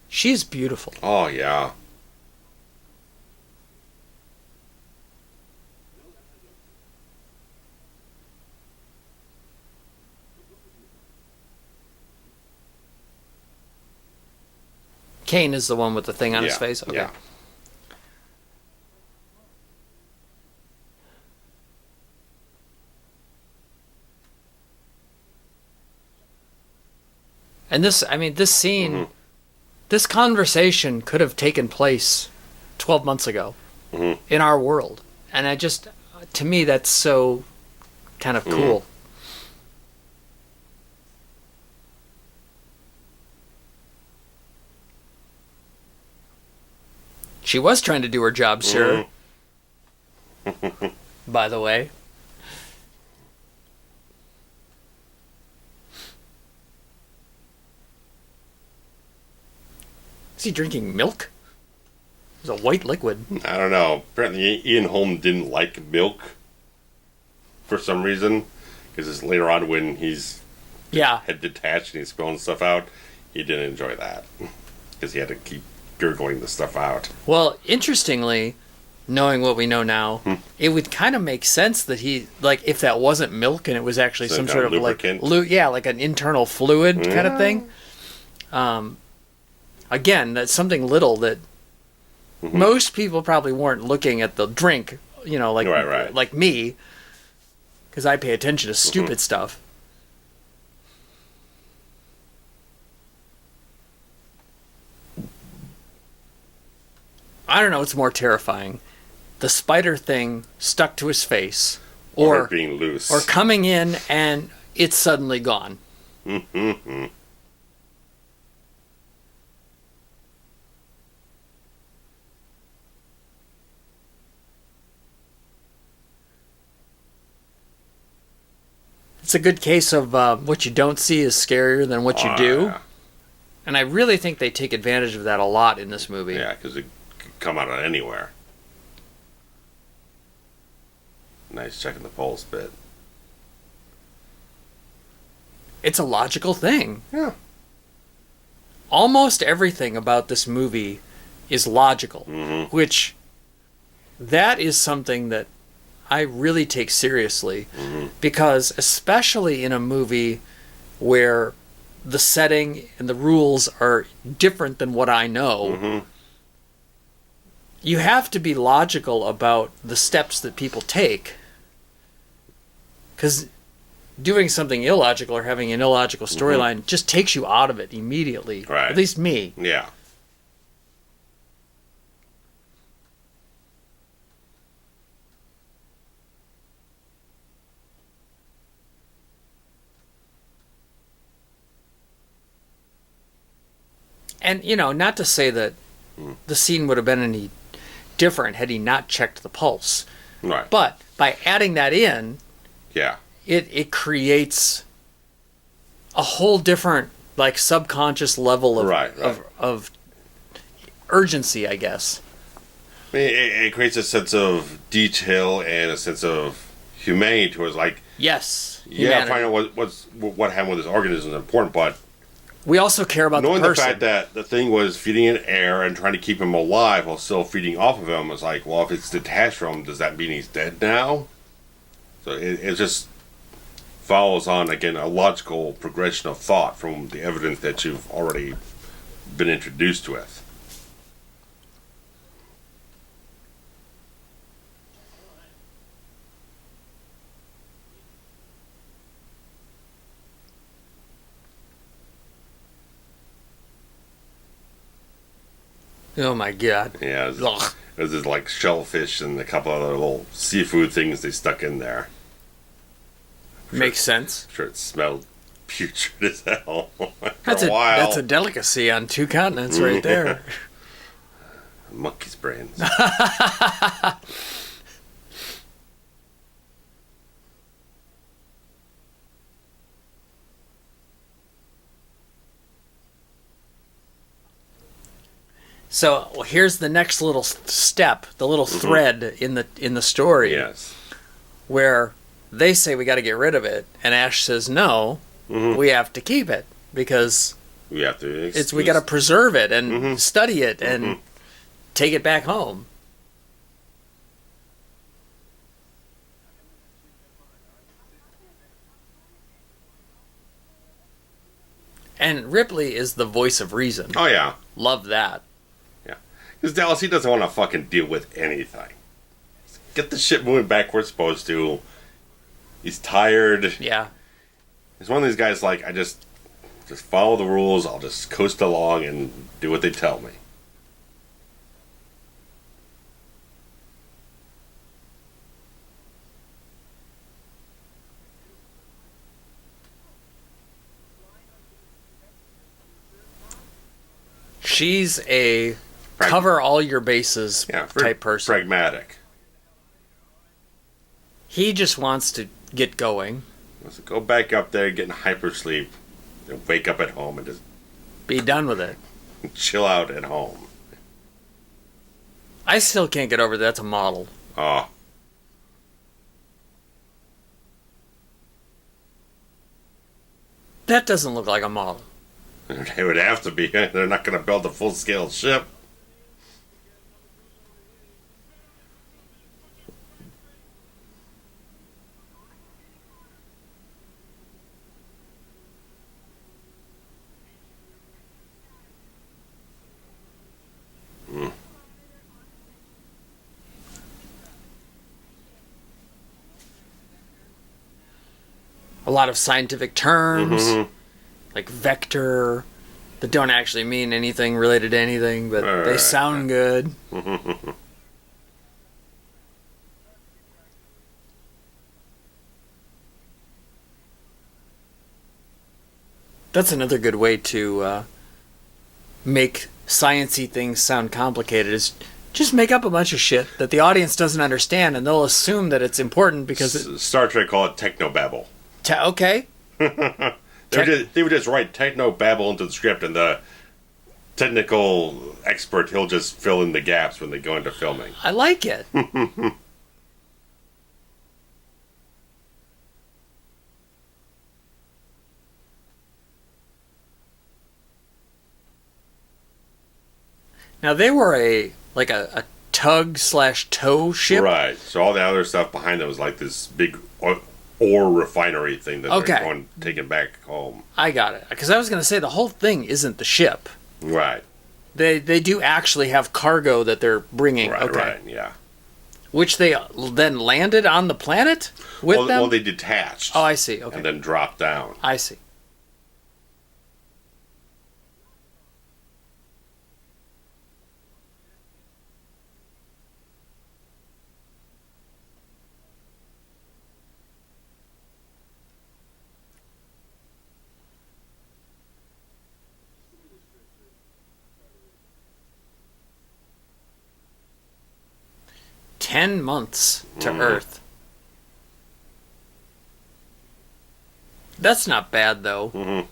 She's beautiful. Oh, yeah. Kane is the one with the thing on his face? Okay. Yeah. And this scene, this conversation could have taken place 12 months ago in our world. And to me, that's so kind of cool. She was trying to do her job, sir. By the way. Is he drinking milk? It's a white liquid. I don't know. Apparently, Ian Holm didn't like milk for some reason. Because later on, when he's head detached and he's spilling stuff out, he didn't enjoy that. Because he had to keep gurgling the stuff out. Well, interestingly, knowing what we know now, it would kind of make sense that he, like, if that wasn't milk and it was actually some sort of lubricant. like an internal fluid kind of thing. Again, that's something little that most people probably weren't looking at the drink, like like me, because I pay attention to stupid stuff. I don't know what's more terrifying. The spider thing stuck to his face. Or being loose. Or coming in and it's suddenly gone. It's a good case of what you don't see is scarier than what you do. Yeah. And I really think they take advantage of that a lot in this movie. Yeah, because it could come out of anywhere. Nice checking the pulse bit. It's a logical thing. Yeah. Almost everything about this movie is logical, which that is something that I really take seriously, because especially in a movie where the setting and the rules are different than what I know, you have to be logical about the steps that people take. Because doing something illogical or having an illogical storyline just takes you out of it immediately. Right. At least me. Yeah. And, not to say that the scene would have been any different had he not checked the pulse. Right. But by adding that in, Yeah. it creates a whole different, like, subconscious level of Right. of urgency, I guess. I mean, it creates a sense of detail and a sense of humanity to us. Like, Yes. yeah, humanity. finding out what happened with this organism is important, but We also care about knowing the the person. fact that the thing was feeding it air and trying to keep him alive while still feeding off of him, is like, well, if it's detached from him, does that mean he's dead now? So it just follows on, again, a logical progression of thought from the evidence that you've already been introduced with. Oh my God. Yeah, Ugh. there's like shellfish and a couple other little seafood things they stuck in there. Makes sense. I'm sure it smelled putrid as hell for That's a while. That's a delicacy on two continents right there. Monkey's brains. So here's the next little step, the little thread in the story, Yes. where they say we got to get rid of it, and Ash says no, we have to keep it because We have to. we got to preserve it and study it and take it back home. And Ripley is the voice of reason. Oh yeah, Love that. yeah. Because Dallas, he doesn't want to fucking deal with anything. Get the shit moving back where it's supposed to. He's tired. Yeah. He's one of these guys like, I just follow the rules. I'll just coast along and do what they tell me. She's a cover all your bases type person. Pragmatic. He just wants to get going, Let's go back up there, get in hypersleep, and wake up at home and just be done with it. chill out at home. I still can't get over that's a model. Oh, That doesn't look like a model. they would have to be. They're not going to build a full-scale ship. A lot of scientific terms, like vector, that don't actually mean anything related to anything, but they sound good. That's another good way to make sciencey things sound complicated, is just make up a bunch of shit that the audience doesn't understand, and they'll assume that it's important because Star Trek call it technobabble. okay. They would just write technobabble into the script, and the technical expert, he'll just fill in the gaps when they go into filming. I like it. Now they were a tug/tow ship. Right. So all the other stuff behind them was like this big ore refinery thing that they're going taking back home. I got it. Because I was going to say the whole thing isn't the ship. Right. They do actually have cargo that they're bringing. Right. Okay. Right. Yeah. Which they then landed on the planet with them? Well, they detached. Oh, I see. Okay. And then dropped down. I see. $10 to Earth. That's not bad, though. Mm-hmm.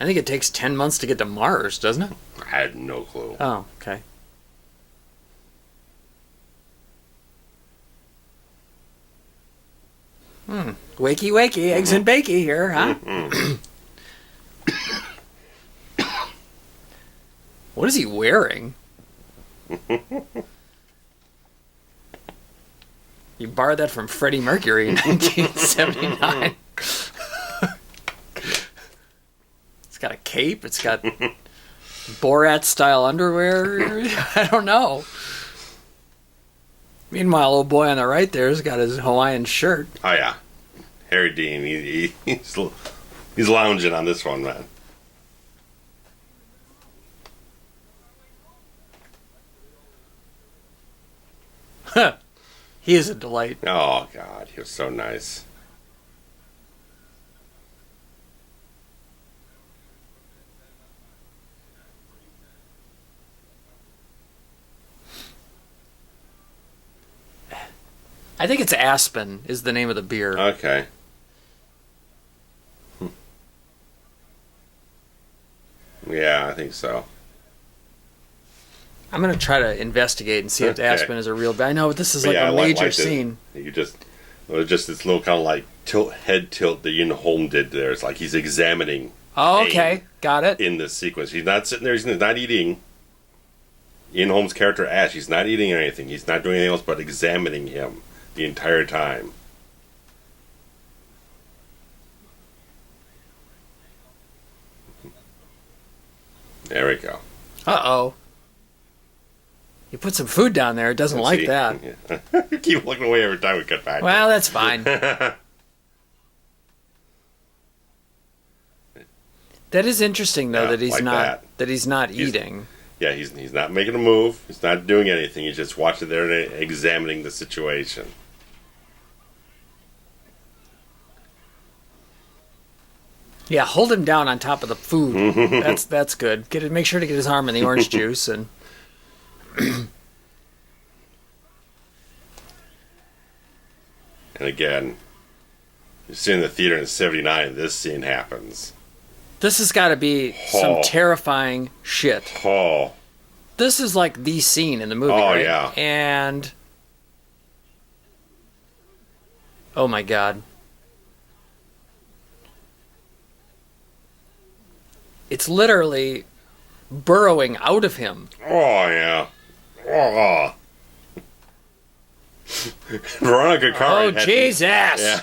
I think it takes 10 months to get to Mars, doesn't it? I had no clue. Oh, okay. Wakey, wakey, eggs and bakey here, huh? What is he wearing? You borrowed that from Freddie Mercury in 1979. It's got a cape. It's got Borat-style underwear. I don't know. Meanwhile, old boy on the right there's got his Hawaiian shirt. Oh, yeah. Harry Dean, he's lounging on this one, man. He is a delight. Oh, God, he was so nice. I think it's Aspen is the name of the beer. Okay. Yeah, I think so. I'm going to try to investigate and see if Okay. Aspen is a real beer. I know, but this is But like yeah, a I like major this. scene. You just this little kind of like head tilt that Ian Holm did there. It's like he's examining. Oh, pain okay. Got it. In this sequence, he's not sitting there. He's not eating. Ian Holm's character Ash. He's not eating anything. He's not doing anything else but examining him the entire time. There we go. Uh-oh. You put some food down there. It doesn't like that. Yeah. You keep looking away every time we cut back. Well, that's fine. That is interesting, though, Yeah, that he's like not that. he's not eating. Yeah, he's not making a move. He's not doing anything. He's just watching there and examining the situation. Yeah, hold him down on top of the food. That's good. Make sure to get his arm in the orange juice and. And again, you're seeing the theater in '79. This scene happens. This has got to be some terrifying shit. Oh. This is like the scene in the movie, Oh, right? yeah. And oh my god. It's literally burrowing out of him. Oh, yeah. Oh. Veronica Cartwright. Oh, Jesus! Yeah.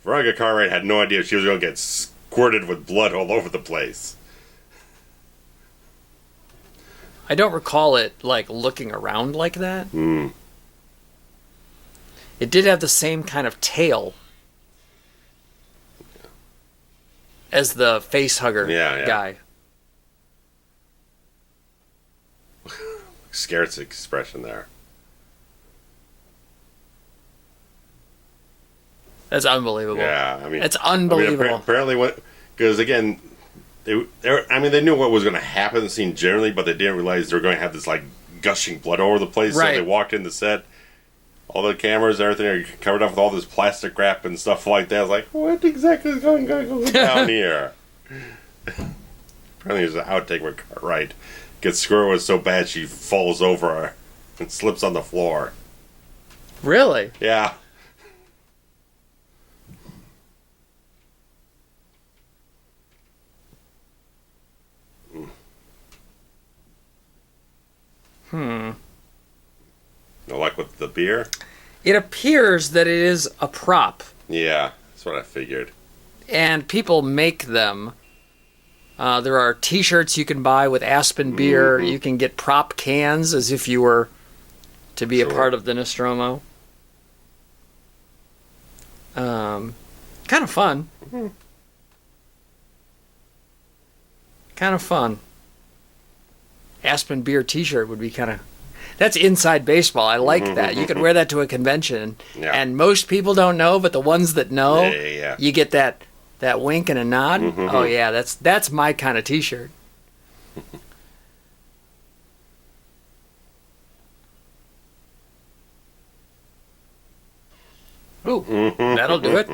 Veronica Cartwright had no idea she was going to get squirted with blood all over the place. I don't recall it, like, looking around like that. Mm. It did have the same kind of tail as the face hugger guy. Skerritt's expression there. That's unbelievable. Yeah, I mean, it's unbelievable. I mean, apparently, because again, they knew what was going to happen in the scene generally, but they didn't realize they were going to have this like gushing blood all over the place. Right. So they walked in the set, all the cameras, everything are covered up with all this plastic wrap and stuff like that. I was like, what exactly is going down here? Apparently, there's an outtake where Cartwright gets squirted so bad she falls over and slips on the floor. Really? Yeah. No luck with the beer? It appears that it is a prop. Yeah, that's what I figured. And people make them. There are T-shirts you can buy with Aspen beer. You can get prop cans as if you were to be a Sure. part of the Nostromo. Kind of fun. Kind of fun. Aspen Beer t-shirt would be kind of... That's inside baseball. I like that. You could wear that to a convention. Yeah. And most people don't know, but the ones that know, Yeah. you get that wink and a nod. Oh, yeah, that's my kind of t-shirt. Ooh, that'll do it.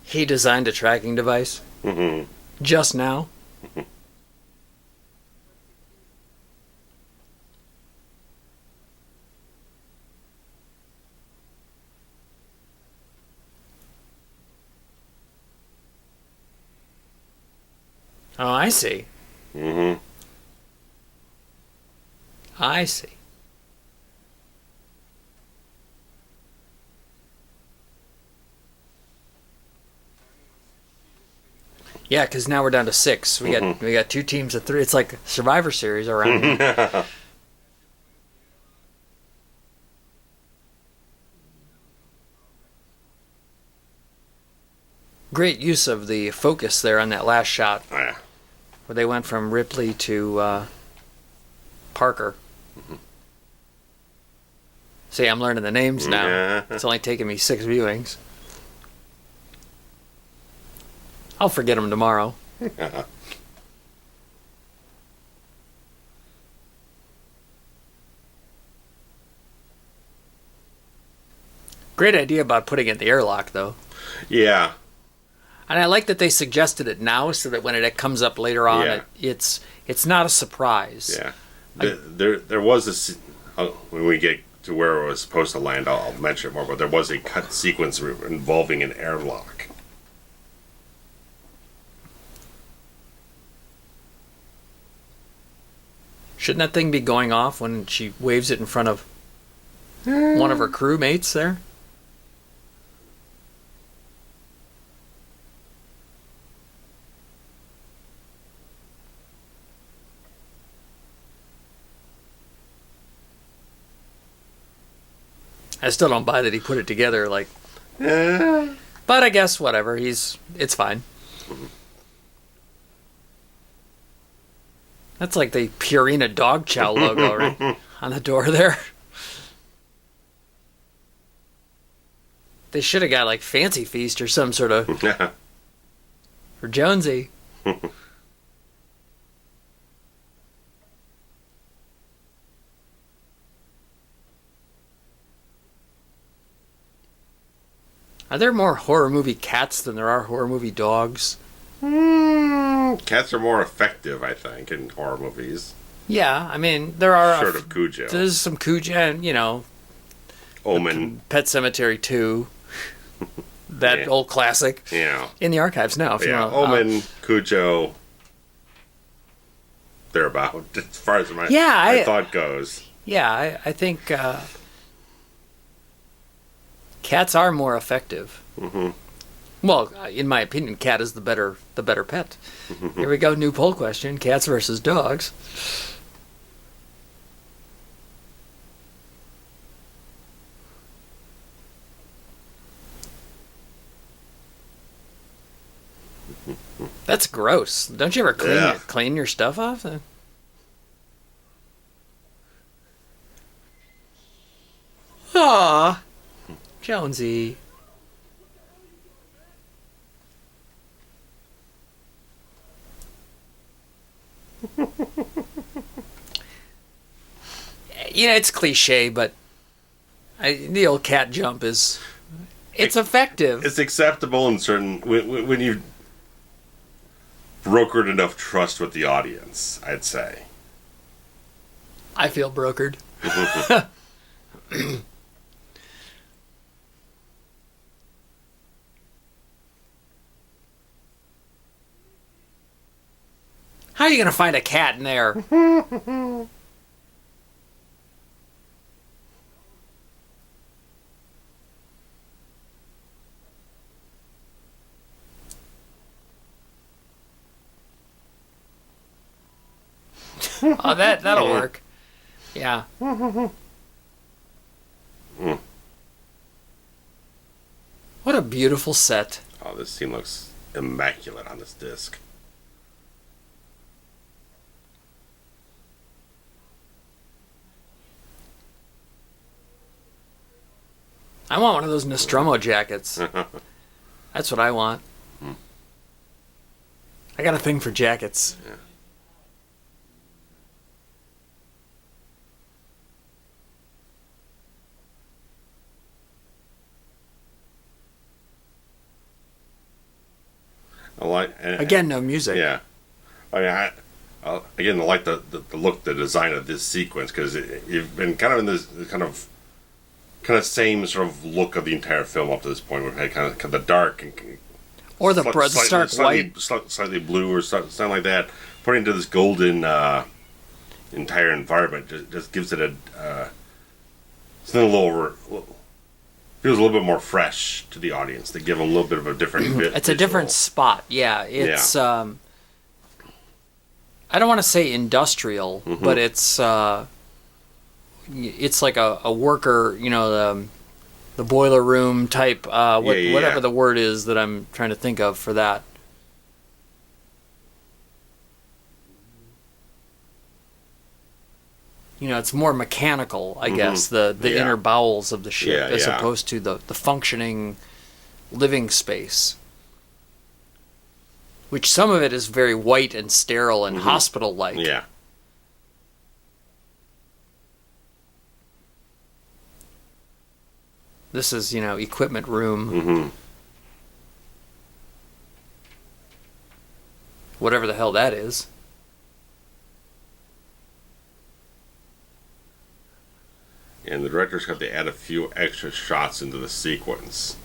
He designed a tracking device just now. Oh, I see. I see. Yeah, because now we're down to 6. We got 2 teams of 3. It's like Survivor Series around here. Great use of the focus there on that last shot, Oh, yeah. where they went from Ripley to Parker. See, I'm learning the names now. Yeah. It's only taken me 6 viewings. I'll forget them tomorrow. Great idea about putting it in the airlock, though. Yeah. And I like that they suggested it now, so that when it comes up later on, Yeah. it's not a surprise. Yeah. There was when we get to where it was supposed to land, I'll mention it more, but there was a cut sequence involving an airlock. Shouldn't that thing be going off when she waves it in front of one of her crewmates there? I still don't buy that he put it together, like... But I guess, whatever, it's fine. That's like the Purina Dog Chow logo, right? On the door there. They should have got, like, Fancy Feast or some sort of... For Jonesy. Are there more horror movie cats than there are horror movie dogs? Cats are more effective, I think, in horror movies. Yeah, I mean, there are... Short of Cujo. There's some Cujo, and, you know... Omen. Pet Sematary 2. That old classic. Yeah. In the archives now, if you Yeah, want. Omen, Cujo... They're about, as far as my thought goes. Yeah, I think... cats are more effective. Well, in my opinion, cat is the better pet. Here we go, new poll question: cats versus dogs. That's gross. Don't you ever clean your stuff off? Aw, Jonesy. You know, it's cliche, but the old cat jump it's effective. It's acceptable in certain... When you've brokered enough trust with the audience, I'd say. I feel brokered. How are you going to find a cat in there? Oh, that'll work. Yeah. What a beautiful set. Oh, this scene looks immaculate on this disc. I want one of those Nostromo jackets. That's what I want. I got a thing for jackets. Yeah. Again, no music. Yeah, I mean, I like the look, the design of this sequence, because you've been kind of in this kind of same sort of look of the entire film up to this point. We've had kind of the dark and or the stark white, slightly blue, or something like that. Putting into this golden entire environment just gives it something a little. Feels a little bit more fresh to the audience. They give them a little bit of a different It's a different spot. Yeah, it's I don't want to say industrial, but it's like a worker, the boiler room type whatever the word is that I'm trying to think of for that. It's more mechanical, I guess, the inner bowels of the ship, as opposed to the functioning living space. Which some of it is very white and sterile and hospital-like. Yeah. This is, equipment room. Whatever the hell that is. And the director's got to add a few extra shots into the sequence.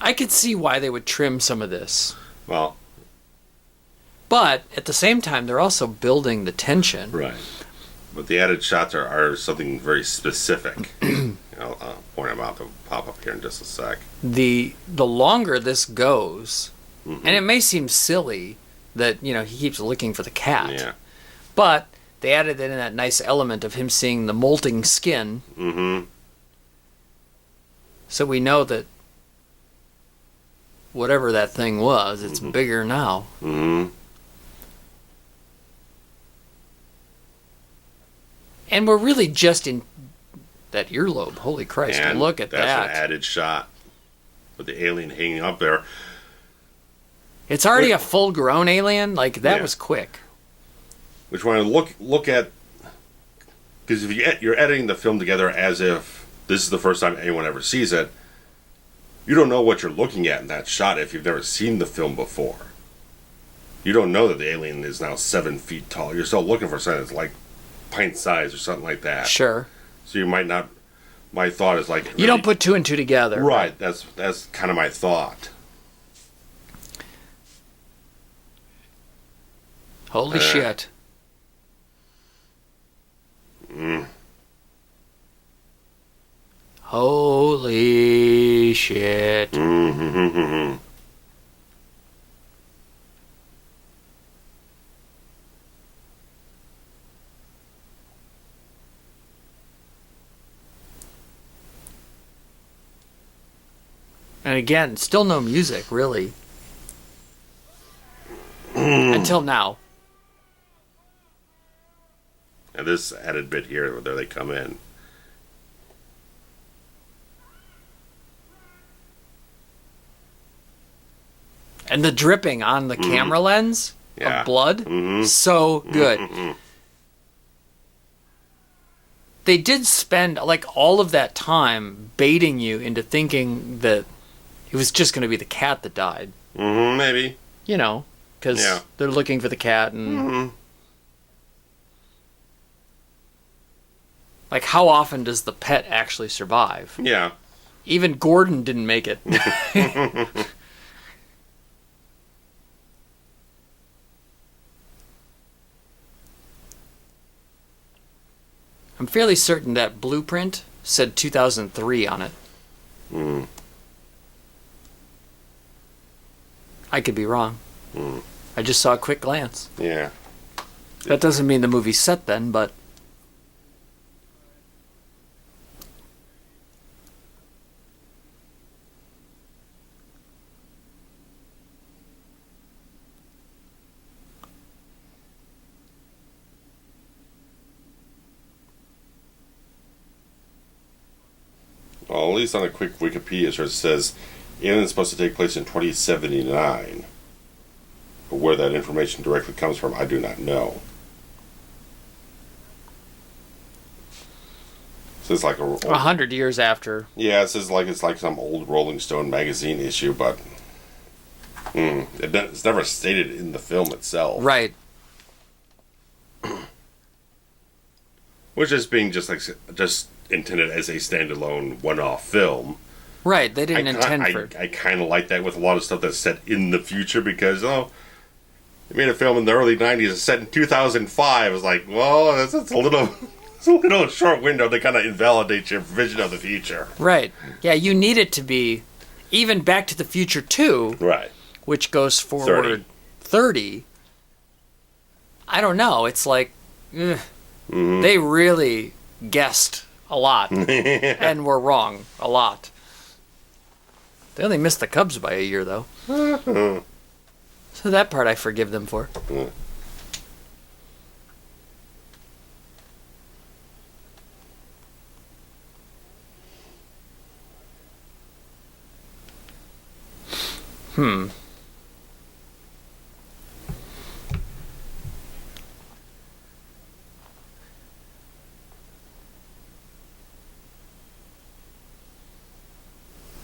I could see why they would trim some of this. Well, but at the same time, they're also building the tension. Right. But the added shots are something very specific. I'll point them out. They'll pop up here in just a sec. The longer this goes, and it may seem silly that, he keeps looking for the cat. Yeah. But they added in that nice element of him seeing the molting skin. So we know that whatever that thing was, it's bigger now. And we're really just in that earlobe. Holy Christ, and look at that. That's an added shot with the alien hanging up there. It's already a full-grown alien? That was quick. Which when I look at, because if you're editing the film together as if this is the first time anyone ever sees it, you don't know what you're looking at in that shot if you've never seen the film before. You don't know that the alien is now 7 feet tall. You're still looking for something that's like pint size or something like that. Sure. So you might not. My thought is like you don't put two and two together. Right. That's kind of my thought. Holy shit. Holy shit. And again, still no music, really. Until now. And this added bit here, where they come in. And the dripping on the camera lens of blood, so good. They did spend all of that time baiting you into thinking that it was just going to be the cat that died. Maybe. Because they're looking for the cat and... how often does the pet actually survive? Yeah. Even Gordon didn't make it. I'm fairly certain that blueprint said 2003 on it. Mm. I could be wrong. Mm. I just saw a quick glance. Yeah. That doesn't mean the movie's set then, but... Well, at least on a quick Wikipedia search, it says Alien is supposed to take place in 2079. But where that information directly comes from, I do not know. It says like 100 years after. Yeah, it says like it's like some old Rolling Stone magazine issue, but it's never stated in the film itself. Right. Which is being just intended as a standalone one-off film. Right, they didn't intend for... I kind of like that with a lot of stuff that's set in the future because, they made a film in the early 90s, it's set in 2005. It's like, well, that's a little... It's a little short window to kind of invalidate your vision of the future. Right. Yeah, you need it to be even Back to the Future 2, right, which goes forward 30. I don't know. It's like, they really guessed a lot and were wrong a lot. They only missed the Cubs by a year, though. So that part I forgive them for.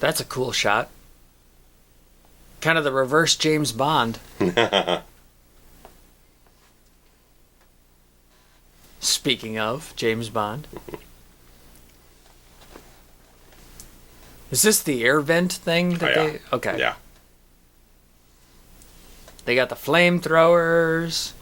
That's a cool shot. Kind of the reverse James Bond. Speaking of James Bond. Is this the air vent thing that they... Okay. Yeah. They got the flamethrowers.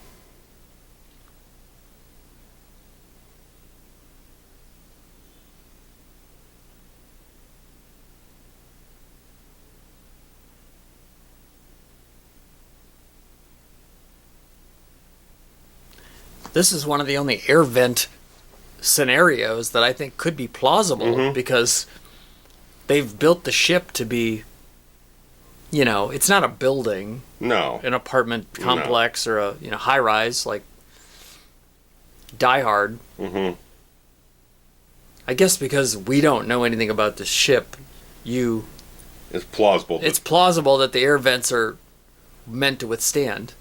This is one of the only air vent scenarios that I think could be plausible because they've built the ship to be, it's not a building. No. An apartment complex or a, high rise like Die Hard. Mm-hmm. I guess because we don't know anything about the ship, it's plausible. It's plausible that the air vents are meant to withstand.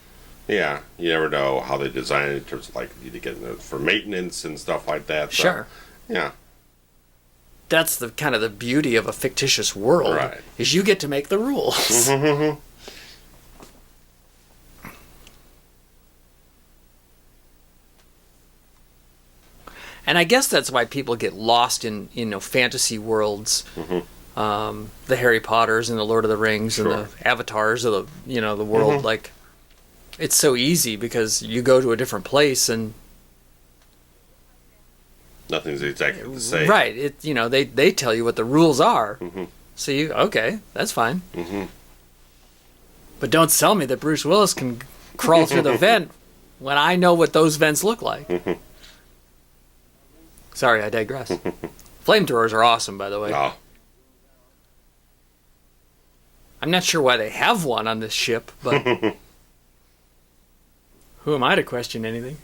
Yeah, you never know how they design it in terms of you need to get it for maintenance and stuff like that. So, sure. Yeah. That's the kind of the beauty of a fictitious world, right, is you get to make the rules. Mm-hmm. And I guess that's why people get lost in fantasy worlds, the Harry Potters and the Lord of the Rings and the Avatars of the the world. Like, it's so easy because you go to a different place and nothing's exactly the same. Right. They tell you what the rules are. So okay, that's fine. But don't tell me that Bruce Willis can crawl through the vent when I know what those vents look like. Sorry, I digress. Flamethrowers are awesome, by the way. Oh. I'm not sure why they have one on this ship, but who am I to question anything?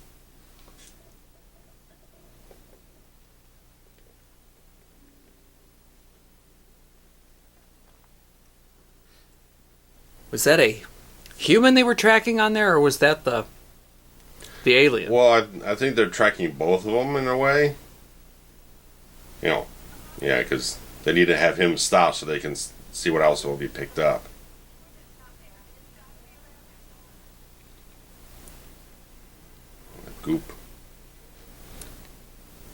Was that a human they were tracking on there, or was that the alien? Well, I think they're tracking both of them in a way. Yeah, because they need to have him stop so they can see what else will be picked up. Goop.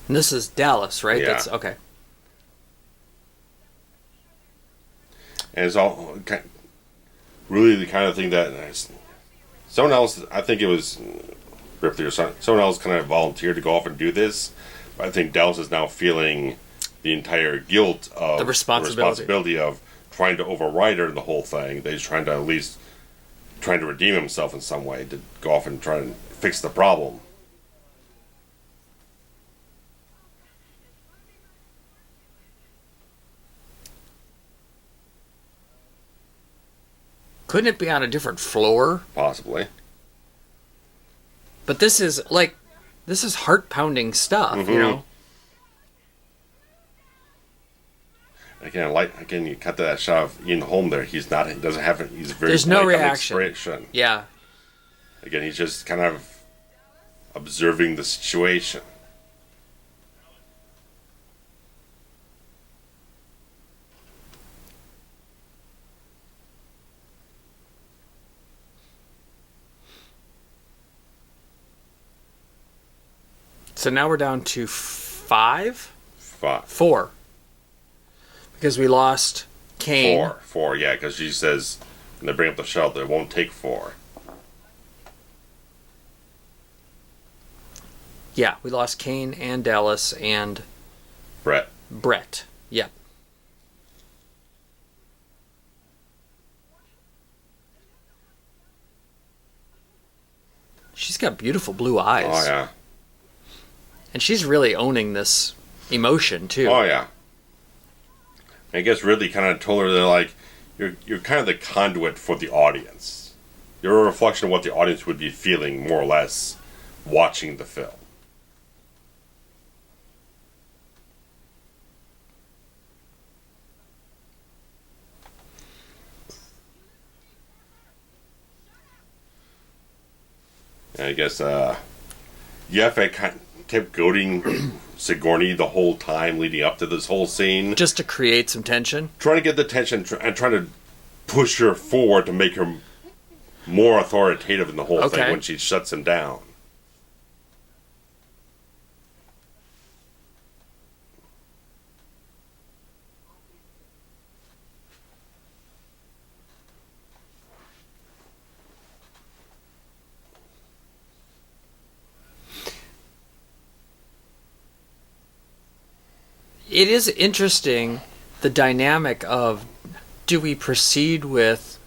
And this is Dallas, right? Yeah. That's okay. And it's all really the kind of thing that someone else, I think it was Ripley or someone else kind of volunteered to go off and do this, I think Dallas is now feeling the entire guilt of The responsibility of trying to override her in the whole thing. That he's trying to at least trying to redeem himself in some way to go off and try and fix the problem. Couldn't it be on a different floor? Possibly. But this is heart-pounding stuff, you know? Again, you cut to that shot of Ian Holm there. He's very There's no blank on reaction. expression. Yeah. Again, he's just kind of observing the situation. So now we're down to 5? 5. 4. Because we lost Kane. 4, yeah, because she says, when they bring up the shelter, it won't take 4. Yeah, we lost Kane and Dallas and Brett. Yep. She's got beautiful blue eyes. Oh, yeah. And she's really owning this emotion, too. Oh, yeah. I guess Ridley kind of told her that, like, you're kind of the conduit for the audience. You're a reflection of what the audience would be feeling, more or less, watching the film. And I guess Yaphet kept goading Sigourney the whole time leading up to this whole scene. Just to create some tension? Trying to get the tension and trying to push her forward to make her more authoritative in the whole thing when she shuts him down. It is interesting, the dynamic of, do we proceed with,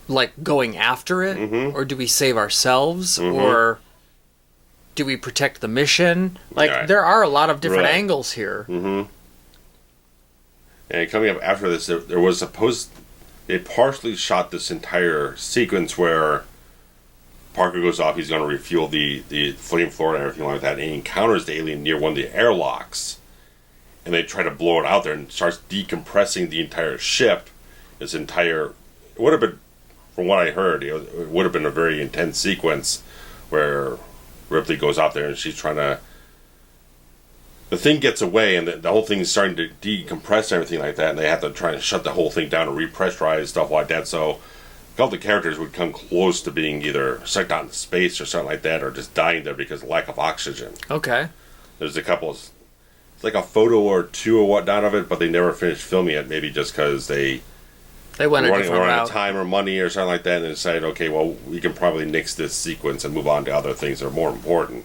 like, going after it? Or do we save ourselves? Or do we protect the mission? Like, there are a lot of different angles here. And coming up after this, there was they partially shot this entire sequence where Parker goes off, he's going to refuel the flame floor and everything like that, and he encounters the alien near one of the airlocks. And they try to blow it out there and starts decompressing the entire ship. It would have been, from what I heard, it would have been a very intense sequence where Ripley goes out there and she's trying to... The thing gets away and the whole thing is starting to decompress and everything like that, and they have to try and shut the whole thing down and repressurize, stuff like that. So a couple of the characters would come close to being either sucked out into space or something like that, or just dying there because of lack of oxygen. Okay. There's a couple of... It's like a photo or two or whatnot of it, but they never finished filming it, maybe just because they went a different route. Out of time or money or something like that, and they decided, okay, well, we can probably nix this sequence and move on to other things that are more important.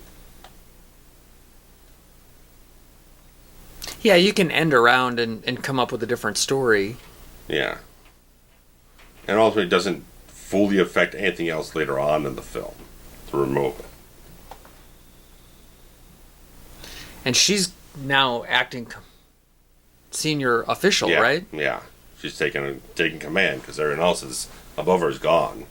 Yeah, you can end around and come up with a different story. Yeah. And also it doesn't fully affect anything else later on in the film to remove it. And she's now acting senior official, right? Yeah. She's taking command because everyone else is above her is gone.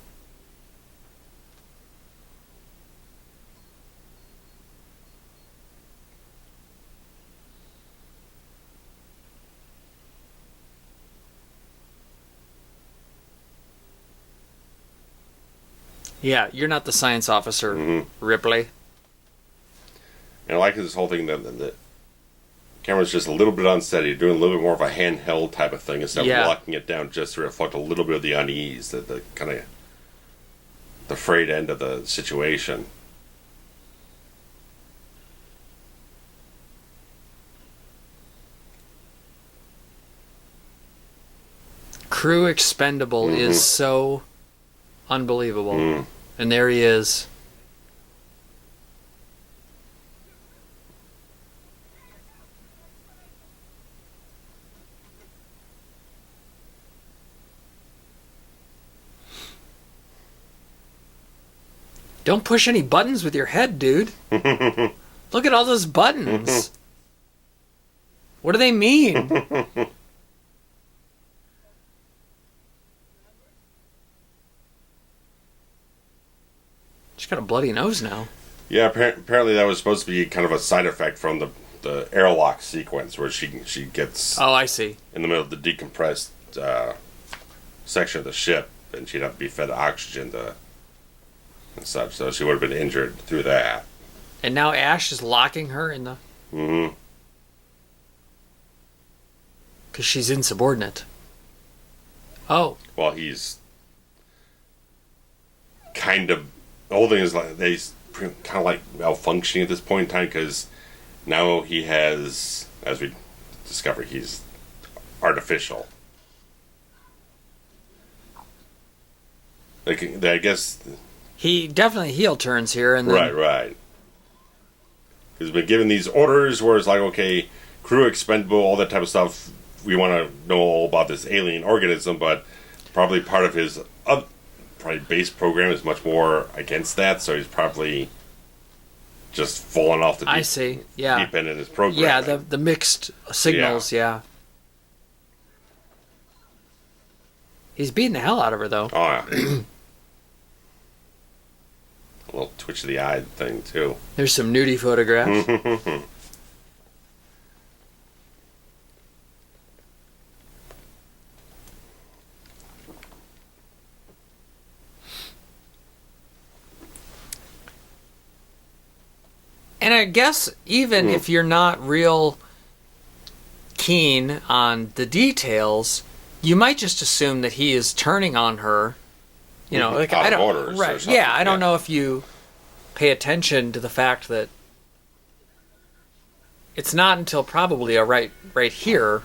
Yeah, you're not the science officer, Ripley. And I like this whole thing that the camera's just a little bit unsteady, doing a little bit more of a handheld type of thing instead of locking it down just to reflect a little bit of the unease, the kind of the frayed end of the situation. Crew expendable is so unbelievable. And there he is. Don't push any buttons with your head, dude. Look at all those buttons. What do they mean? She's got a bloody nose now. Yeah, apparently that was supposed to be kind of a side effect from the airlock sequence where she gets... Oh, I see. In the middle of the decompressed section of the ship, and she'd have to be fed oxygen and such, so she would have been injured through that. And now Ash is locking her in the... Mm-hmm. Because she's insubordinate. Oh. Well, he's kind of... The whole thing is like they kind of like malfunctioning at this point in time, because now he has, as we discover, he's artificial. Like, I guess... He definitely heel turns here, and then... Right. He's been given these orders where it's like, okay, crew expendable, all that type of stuff. We want to know all about this alien organism, but probably part of his probably base program is much more against that, so he's probably just fallen off the deep end in his program. Yeah, the mixed signals, yeah. He's beating the hell out of her, though. Oh, yeah. A little twitch of the eye thing, too. There's some nudie photographs. And I guess even if you're not real keen on the details, you might just assume that he is turning on her. You know, like out I of don't. orders or Right? something, Yeah, I don't know if you pay attention to the fact that it's not until probably right here.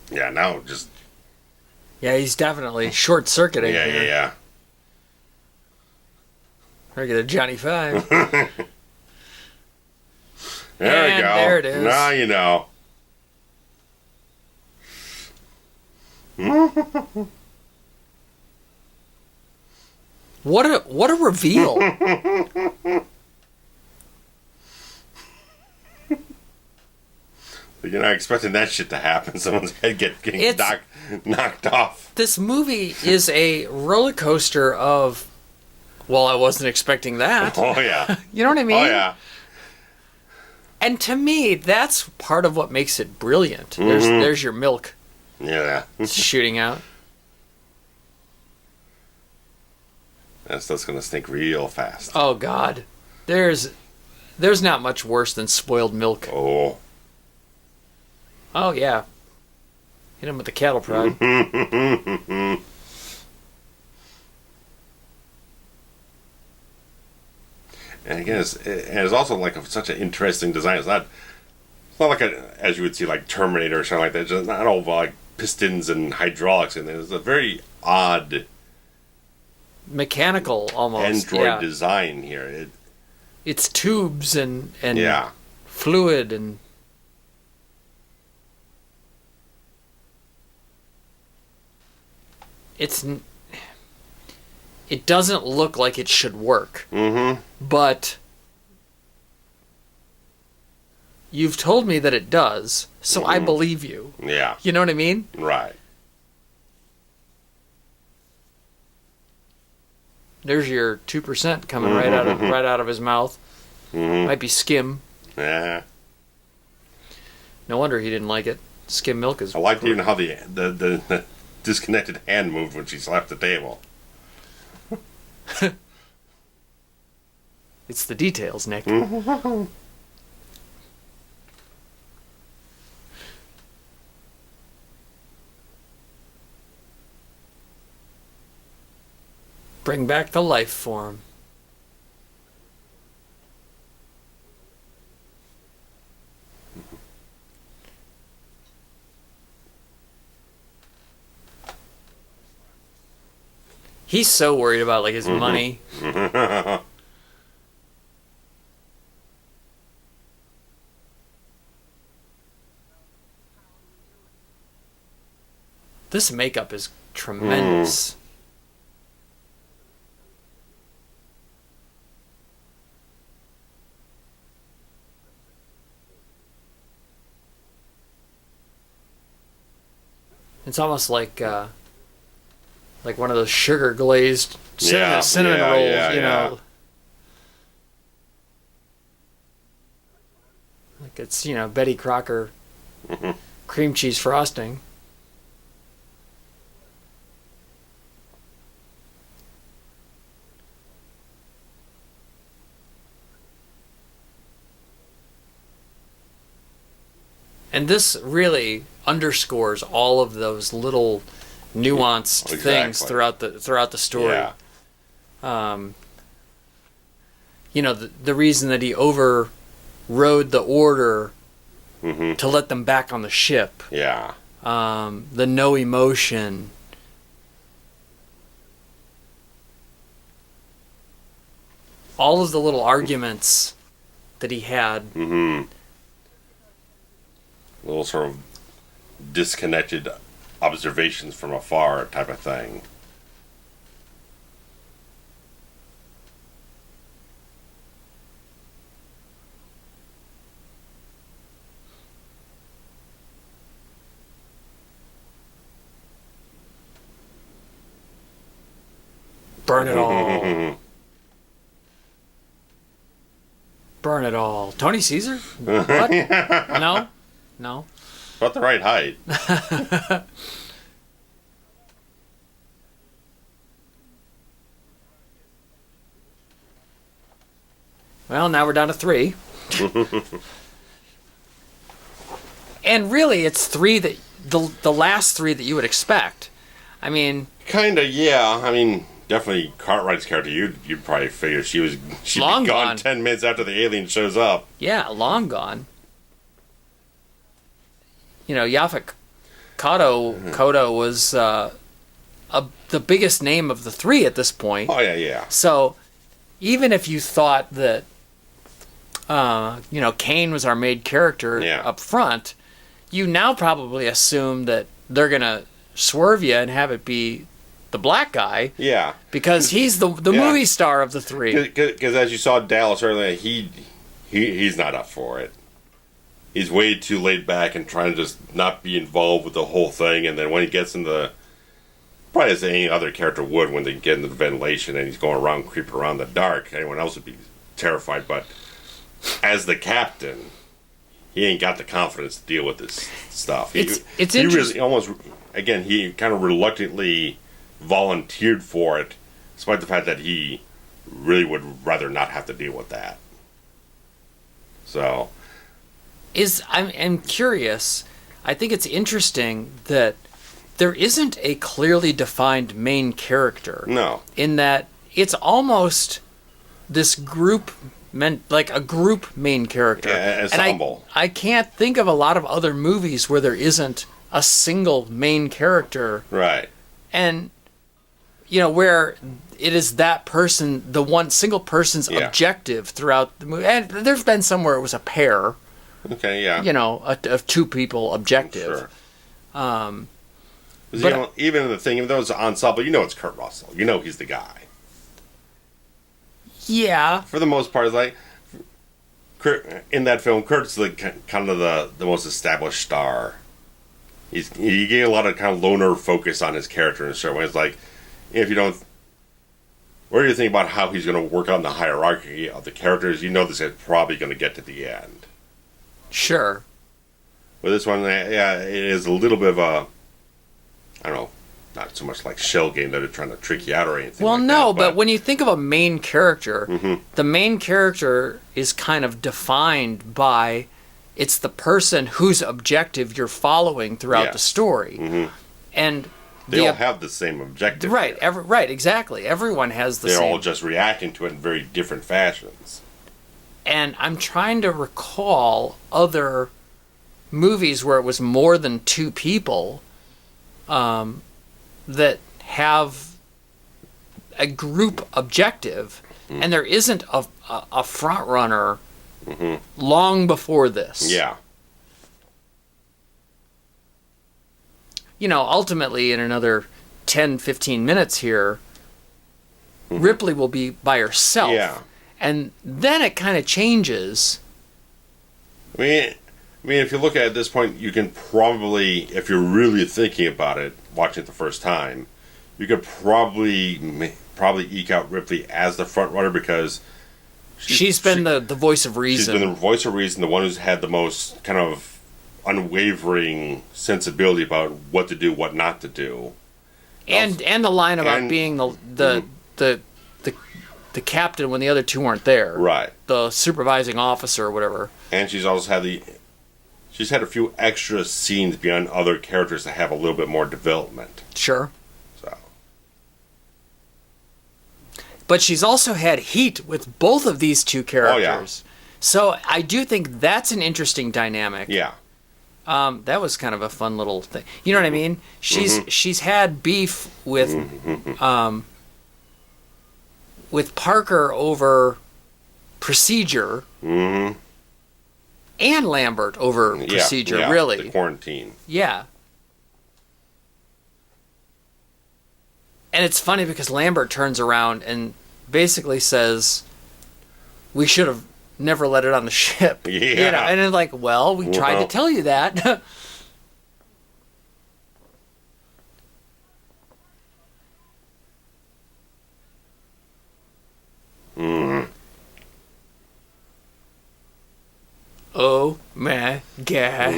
Yeah, now just... Yeah, he's definitely short-circuiting here. Yeah. Regular Johnny Five. There we go. There it is. Now you know. What a reveal. You're not expecting that shit to happen. Someone's head getting knocked off. This movie is a roller coaster of, well, I wasn't expecting that. Oh, yeah. You know what I mean? Oh, yeah. And to me, that's part of what makes it brilliant. There's your milk Yeah. shooting out. That's going to stink real fast. Oh, God. There's not much worse than spoiled milk. Oh. Oh, yeah. Hit him with the cattle prod. And again, it's also like such an interesting design. It's not like as you would see like Terminator or something like that. It's just not all like pistons and hydraulics in there. It's a very odd Mechanical, almost. Android design here. It's tubes and yeah. fluid and... It doesn't look like it should work. Mm-hmm. But you've told me that it does, so I believe you. Yeah. You know what I mean? Right. There's your 2% coming right out of his mouth. Mm-hmm. Might be skim. Yeah. No wonder he didn't like it. Skim milk is... I liked even how the disconnected hand moved when she slapped the table. It's the details, Nick. Bring back the life form. He's so worried about like his money. This makeup is tremendous. It's almost like one of those sugar glazed cinnamon rolls, you know. Like it's, Betty Crocker cream cheese frosting. And this really underscores all of those little nuanced things throughout the story. Yeah. The reason that he overrode the order to let them back on the ship. Yeah. The no emotion. All of the little arguments that he had. Little sort of disconnected observations from afar type of thing. Burn it all. Burn it all. Tony Caesar? What? No? No. About the right height. Well, now we're down to 3. And really, it's 3 that the last 3 that you would expect. I mean, kind of, yeah. I mean, definitely Cartwright's character. You'd probably figure she'd long be gone gone. 10 minutes after the alien shows up. Yeah, long gone. Yaphet Kotto was the biggest name of the 3 at this point. Oh, yeah. So, even if you thought that, Kane was our main character up front, you now probably assume that they're going to swerve you and have it be the black guy. Yeah. Because he's the movie star of the 3. Because as you saw Dallas earlier, he's not up for it. He's way too laid back and trying to just not be involved with the whole thing. And then when he gets probably as any other character would when they get into the ventilation and he's going around, creeping around in the dark, anyone else would be terrified. But as the captain, he ain't got the confidence to deal with this stuff. It's interesting. He kind of reluctantly volunteered for it, despite the fact that he really would rather not have to deal with that. So... I'm curious. I think it's interesting that there isn't a clearly defined main character. No. In that it's almost this group, like a group main character. Yeah, ensemble. And I can't think of a lot of other movies where there isn't a single main character. Right. And, where it is that person, the one single person's objective throughout the movie. And there's been some where it was a pair. Okay, yeah. Of 2 people objective. Sure. But even the thing, even though it's an ensemble, it's Kurt Russell. He's the guy. Yeah. For the most part, it's like Kurt, in that film, Kurt's the kind of the most established star. He gave a lot of kind of loner focus on his character in a certain way. It's like, if you don't... What do you think about how he's going to work on the hierarchy of the characters? This is probably going to get to the end. Sure. With this one, it is a little bit of a, I don't know, not so much like shell game that they're trying to trick you out or anything. Well, like no, that, but when you think of a main character, the main character is kind of defined by, it's the person whose objective you're following throughout the story. And they all have the same objective. Right, right, exactly. Everyone has the same. They're all just reacting to it in very different fashions. And I'm trying to recall other movies where it was more than 2 people that have a group objective, and there isn't a front runner long before this. Yeah. You know, ultimately, in another 10, 15 minutes here, Ripley will be by herself. Yeah. And then it kind of changes. I mean, if you look at it at this point, you can probably, if you're really thinking about it, watching it the first time, you could probably eke out Ripley as the front runner because she's been the voice of reason. She's been the voice of reason, the one who's had the most kind of unwavering sensibility about what to do, what not to do, and the line about being the captain when the other two weren't there, right? The supervising officer or whatever. And she's also had she's had a few extra scenes beyond other characters that have a little bit more development. Sure. So, but she's also had heat with both of these two characters. Oh, yeah. So I do think that's an interesting dynamic. Yeah. That was kind of a fun little thing. You know what I mean? She's had beef with Parker over procedure, and Lambert over procedure. Yeah, really, the quarantine. Yeah. And it's funny because Lambert turns around and basically says, "We should have never let it on the ship." Yeah. You know? And it's like, well, we tried to tell you that. Oh my god.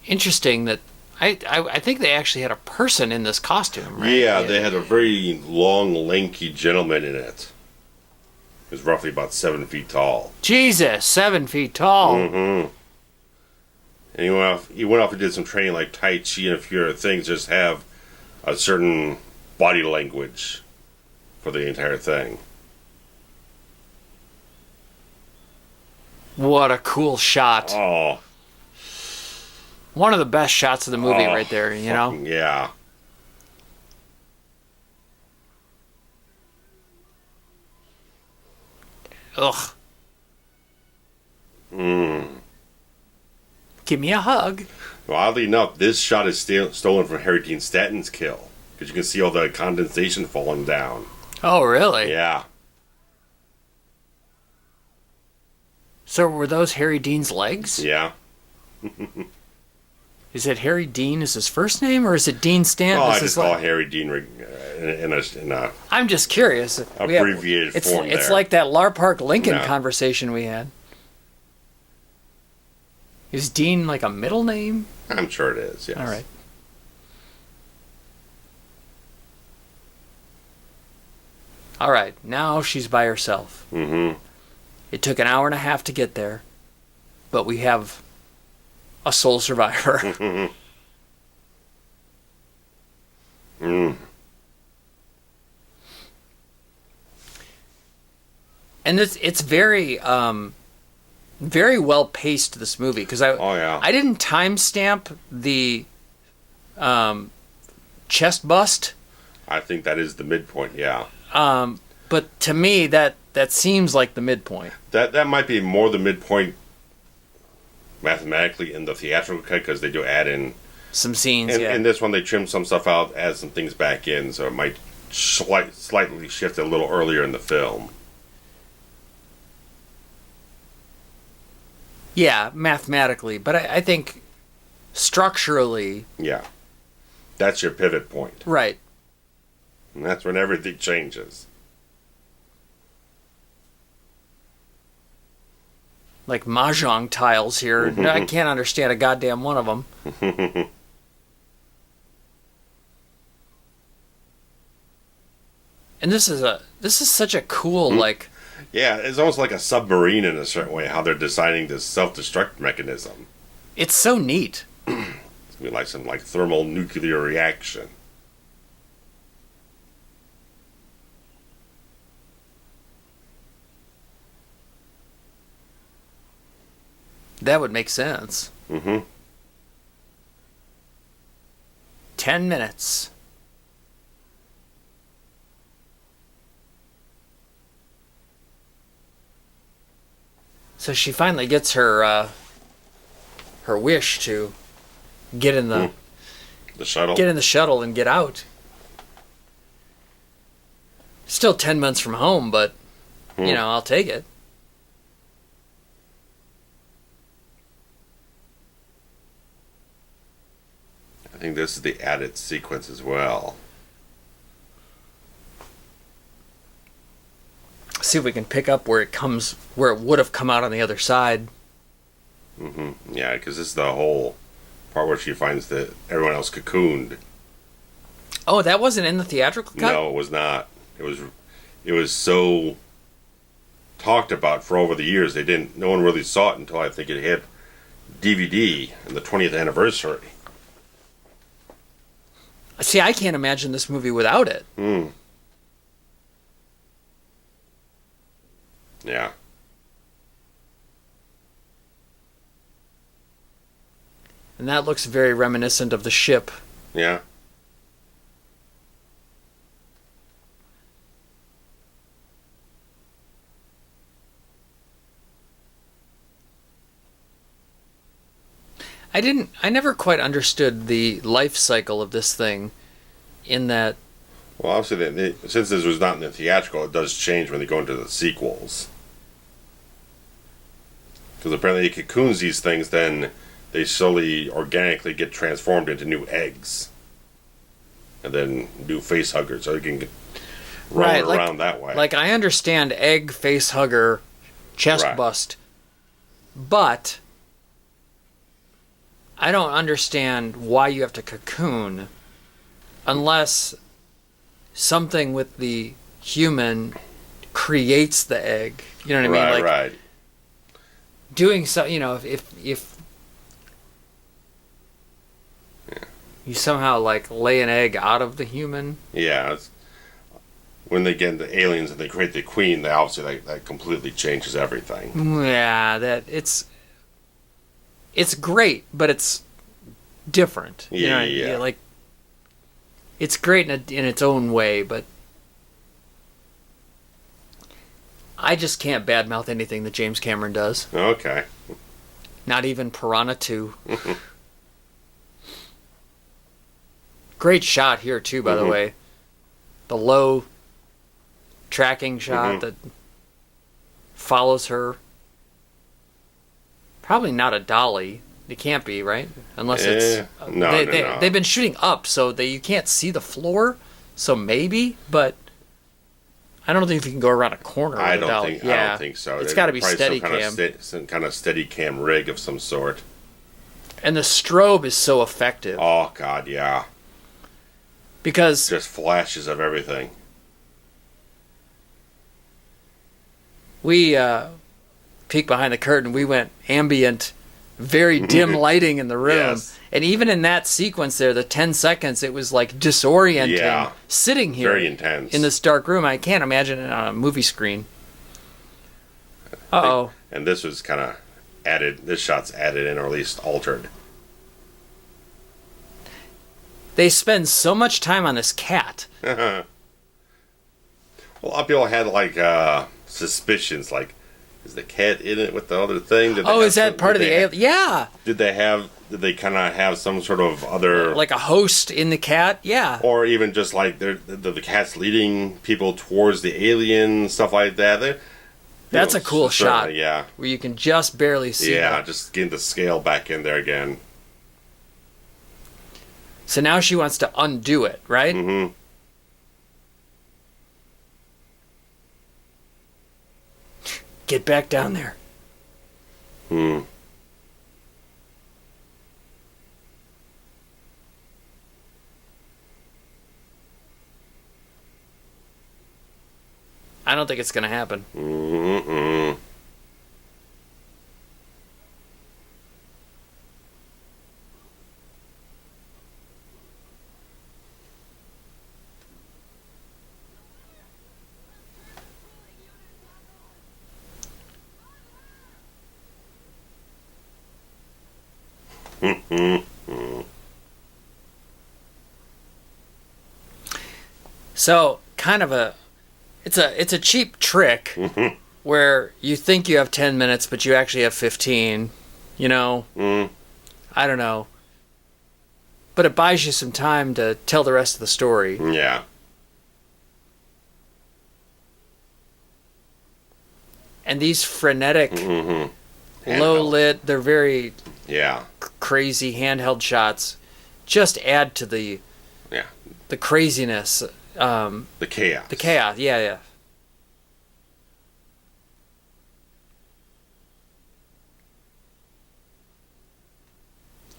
Interesting that I think they actually had a person in this costume, right? Yeah, they had a very long, lanky gentleman in it. He was roughly about 7 feet tall. Jesus, 7 feet tall. Mm-hmm. And he went off and did some training like Tai Chi and a few other things, just have a certain body language for the entire thing. What a cool shot. Oh. One of the best shots of the movie right there, you know? Yeah. Ugh. Give me a hug. Well, oddly enough, this shot is stolen from Harry Dean Stanton's kill. Because you can see all the condensation falling down. Oh, really? Yeah. So were those Harry Dean's legs? Yeah. Is it Harry Dean is his first name, or is it Dean Stanton? Oh, I just call Harry Dean in a I'm just curious. Abbreviated form It's there. like that Lar Park Lincoln No. conversation we had. Is Dean like a middle name? I'm sure it is, yes. All right. All right, now she's by herself. Mm-hmm. It took an hour and a half to get there, but we have a sole survivor. Mm. And it's very very well paced, this movie, because I didn't timestamp the chest bust. I think that is the midpoint, yeah. But to me that seems like the midpoint. That might be more the midpoint mathematically in the theatrical cut, because they do add in some scenes. In this one, they trim some stuff out, add some things back in, so it might slightly shift a little earlier in the film. Yeah, mathematically, but I think structurally. Yeah, that's your pivot point. Right. And that's when everything changes. Like mahjong tiles here. I can't understand a goddamn one of them. And this is such a cool like. Yeah, it's almost like a submarine in a certain way, how they're designing this self-destruct mechanism. It's so neat. It's gonna be like some thermal nuclear reaction. That would make sense. Mm-hmm. 10 minutes. So she finally gets her wish to get in the shuttle. Get in the shuttle and get out. Still 10 months from home, but you know, I'll take it. I think this is the added sequence as well. See if we can pick up where it would have come out on the other side. Yeah, because this is the whole part where she finds that everyone else cocooned. Oh, that wasn't in the theatrical cut? No, it was not. It was so talked about for over the years. No one really saw it until I think it hit DVD in the 20th anniversary. See, I can't imagine this movie without it. Yeah. And that looks very reminiscent of the ship. Yeah. I never quite understood the life cycle of this thing in that. Well, obviously, since this was not in the theatrical, it does change when they go into the sequels. Because apparently it cocoons these things, then they slowly, organically get transformed into new eggs. And then new face huggers, so they can get rolling around that way. Like, I understand egg, face hugger, chest bust, but I don't understand why you have to cocoon unless something with the human creates the egg. You know what I mean? Like, right. Doing so, you know, if you somehow like lay an egg out of the human. Yeah. When they get the aliens and they create the queen, they obviously that completely changes everything. Yeah, it's great, but it's different. Yeah, you know, like it's great in its own way, but I just can't badmouth anything that James Cameron does. Okay. Not even Piranha 2. Great shot here too, by the way. The low tracking shot that follows her. Probably not a dolly. It can't be, right? Unless it's no. They've been shooting up, so you can't see the floor. So maybe, but I don't think you can go around a corner. I don't think so. It's got to be steady cam. Some kind of steady cam rig of some sort. And the strobe is so effective. Oh God, yeah. Because just flashes of everything. We peeked behind the curtain. We went ambient, very dim lighting in the room. Yes. And even in that sequence there, the 10 seconds, it was like disorienting. Sitting here very intense in this dark room. I can't imagine it on a movie screen. Uh-oh. And this was kind of added, this shot's added in, or at least altered. They spend so much time on this cat. Well, a lot of people had like suspicions, like, is the cat in it with the other thing? Is that part of the alien? Yeah. Did they kind of have some sort of other... Like a host in the cat? Yeah. Or even just like the cat's leading people towards the alien, stuff like that. That's a cool shot. Yeah. Where you can just barely see Yeah, just getting the scale back in there again. So now she wants to undo it, right? Mm-hmm. Get back down there. I don't think it's going to happen. Mm-mm. So kind of it's a cheap trick where you think you have 10 minutes, but you actually have 15. You know, I don't know, but it buys you some time to tell the rest of the story. Yeah. And these frenetic, low lit, they're very crazy handheld shots. Just add to the craziness. The chaos. The chaos, yeah.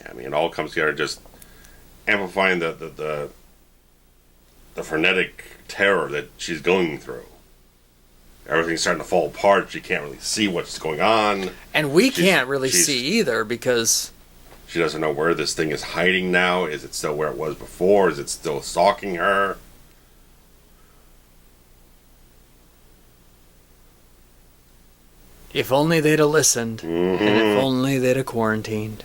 I mean, it all comes together, just amplifying the frenetic terror that she's going through. Everything's starting to fall apart. She can't really see what's going on. And we can't really see either because she doesn't know where this thing is hiding now. Is it still where it was before? Is it still stalking her? If only they'd have listened. And if only they'd have quarantined.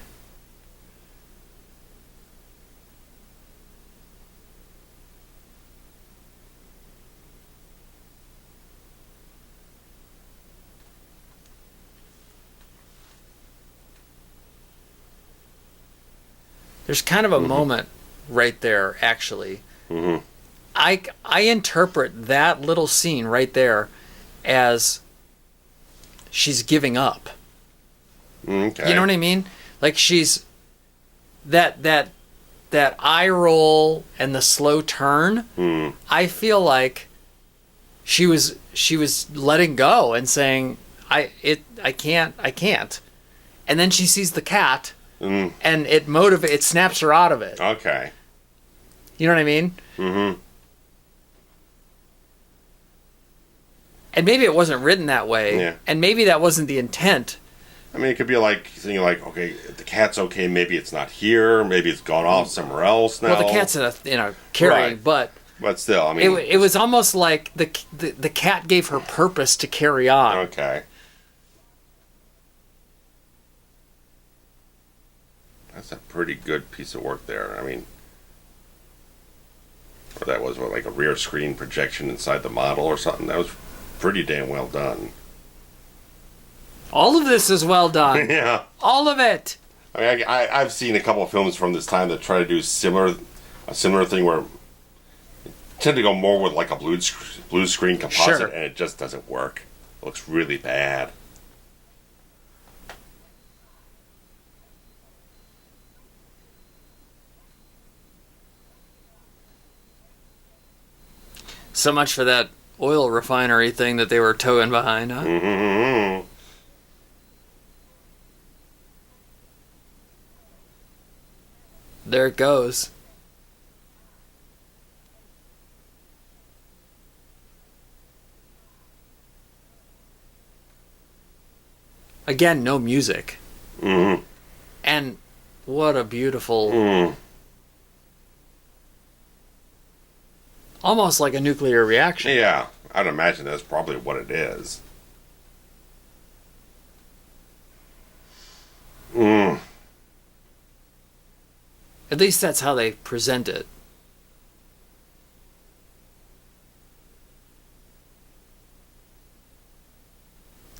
There's kind of a moment right there, actually. I interpret that little scene right there as she's giving up. Okay. You know what I mean? Like she's that eye roll and the slow turn. I feel like she was letting go and saying, I can't. And then she sees the cat. And it snaps her out of it. Okay. You know what I mean? And maybe it wasn't written that way. Yeah. And maybe that wasn't the intent. I mean, it could be like thinking like, okay, the cat's okay. Maybe it's not here. Maybe it's gone off somewhere else now. Well, the cat's in a carry, right. But still, I mean, it was almost like the cat gave her purpose to carry on. Okay. That's a pretty good piece of work there. I mean, or that was like a rear screen projection inside the model or something. That was pretty damn well done. All of this is well done. Yeah. All of it. I mean, I've seen a couple of films from this time that try to do a similar thing where tend to go more with like a blue screen composite, and it just doesn't work. It looks really bad. So much for that oil refinery thing that they were towing behind, huh? There it goes. Again, no music. And what a beautiful... Almost like a nuclear reaction. Yeah, I'd imagine that's probably what it is. At least that's how they present it.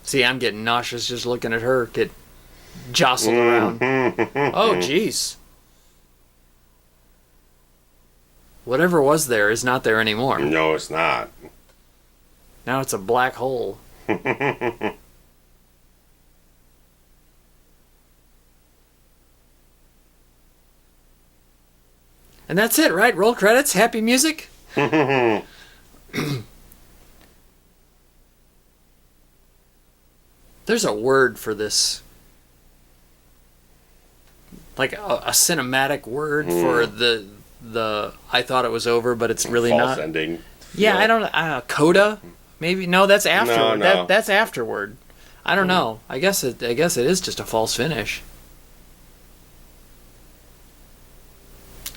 See, I'm getting nauseous just looking at her get jostled around. Oh, jeez. Whatever was there is not there anymore. No, it's not. Now it's a black hole. And that's it, right? Roll credits, happy music. There's a word for this. Like a cinematic word for the I thought it was over, but it's really false not. Ending. Yeah, I don't know. Coda? Maybe? No, that's afterward. No. That's afterward. I don't know. I guess it is just a false finish.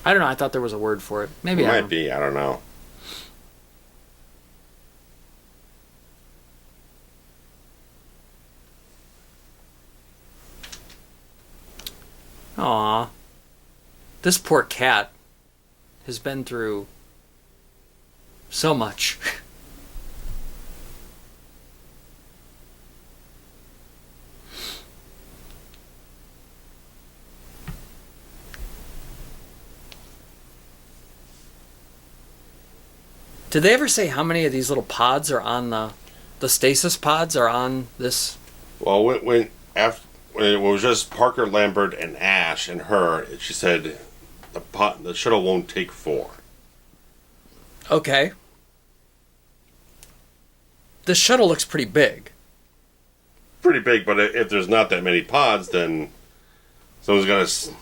I don't know. I thought there was a word for it. Maybe it might be. I don't know. Aw. This poor cat has been through so much. Did they ever say how many of these little pods are on the stasis pods are on this? Well, when it was just Parker, Lambert, and Ash and her, she said the shuttle won't take 4. Okay. The shuttle looks pretty big. Pretty big, but if there's not that many pods, then someone's got to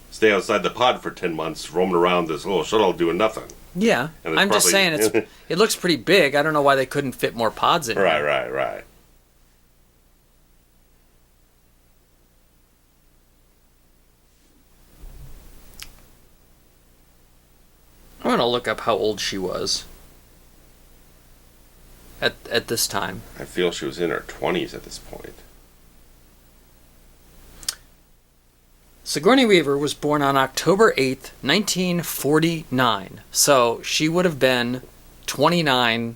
stay outside the pod for 10 months, roaming around this little shuttle doing nothing. Yeah, I'm just saying it looks pretty big. I don't know why they couldn't fit more pods in. Right. I'm going to look up how old she was at this time. I feel she was in her 20s at this point. Sigourney Weaver was born on October 8th, 1949. So she would have been 29,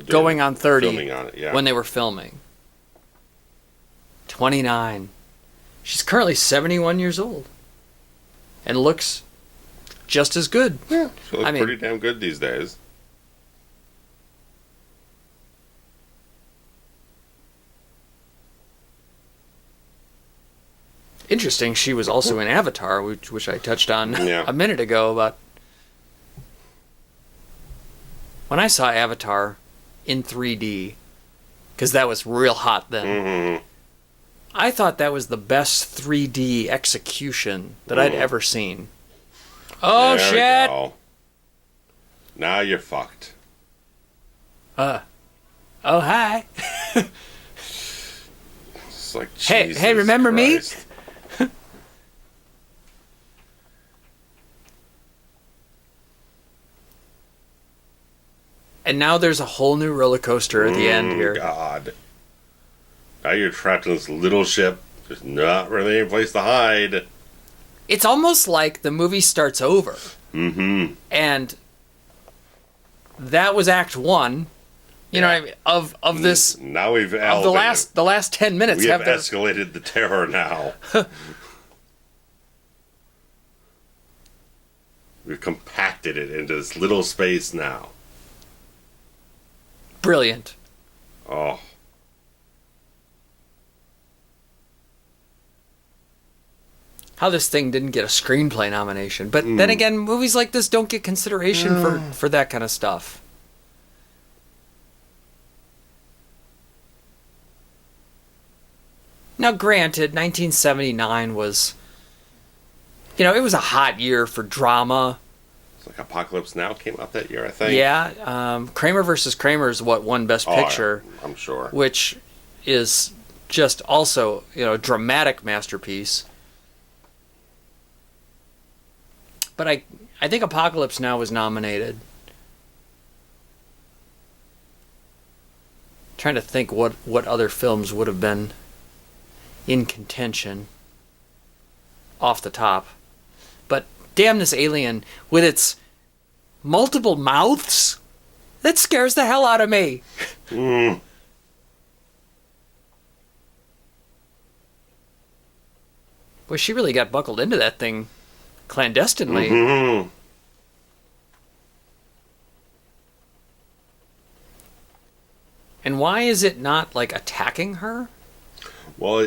going on 30 filming on it, yeah. when they were filming. 29. She's currently 71 years old and looks just as good. Yeah, she looks pretty damn good these days. Interesting, she was also in Avatar, which I touched on a minute ago. About when I saw Avatar in 3D, because that was real hot then. Mm-hmm. I thought that was the best 3D execution that I'd ever seen. Oh, there shit! We go. Now you're fucked. Oh, hi. It's like, hey, remember Christ. me? And now there's a whole new roller coaster at the end here. God. Now you're trapped in this little ship. There's not really any place to hide. It's almost like the movie starts over. Mm-hmm. And that was Act 1. You know what I mean? Of this. Now we've of the last 10 minutes. We have escalated the terror now. We've compacted it into this little space now. Brilliant. Oh. How this thing didn't get a screenplay nomination. But then again, movies like this don't get consideration for that kind of stuff. Now, granted, 1979 was, it was a hot year for drama. It's like Apocalypse Now came out that year, I think. Yeah, Kramer versus Kramer is what won Best Picture. I'm sure. Which is just also, a dramatic masterpiece. But I think Apocalypse Now was nominated. Trying to think what other films would have been in contention off the top. But damn this alien with its multiple mouths, that scares the hell out of me. Well, she really got buckled into that thing clandestinely. Mm-hmm. And why is it not like attacking her? Well,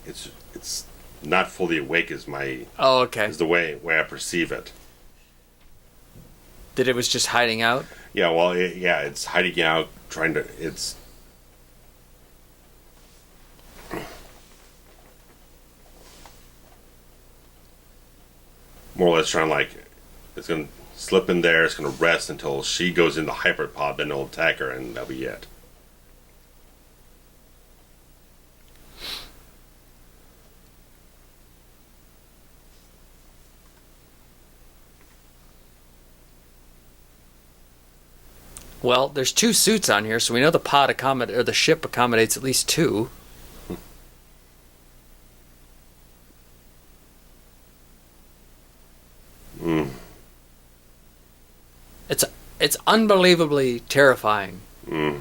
it's not fully awake is my is the way I perceive it. That it was just hiding out? Yeah, well, it's hiding out, it's more or less trying it's going to slip in there, it's going to rest until she goes into hyperpod, then it'll attack her, and that'll be it. Well, there's 2 suits on here, so we know the ship accommodates at least 2. It's unbelievably terrifying. Mm.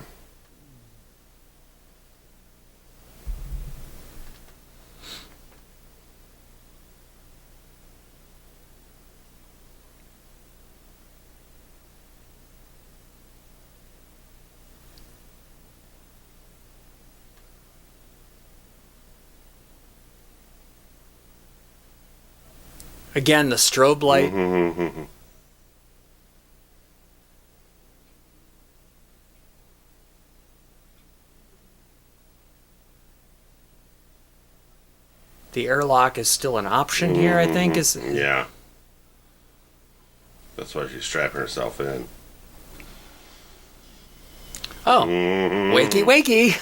Again, the strobe light. Mm-hmm. The airlock is still an option here, I think. Yeah. That's why she's strapping herself in. Oh, wakey, wakey.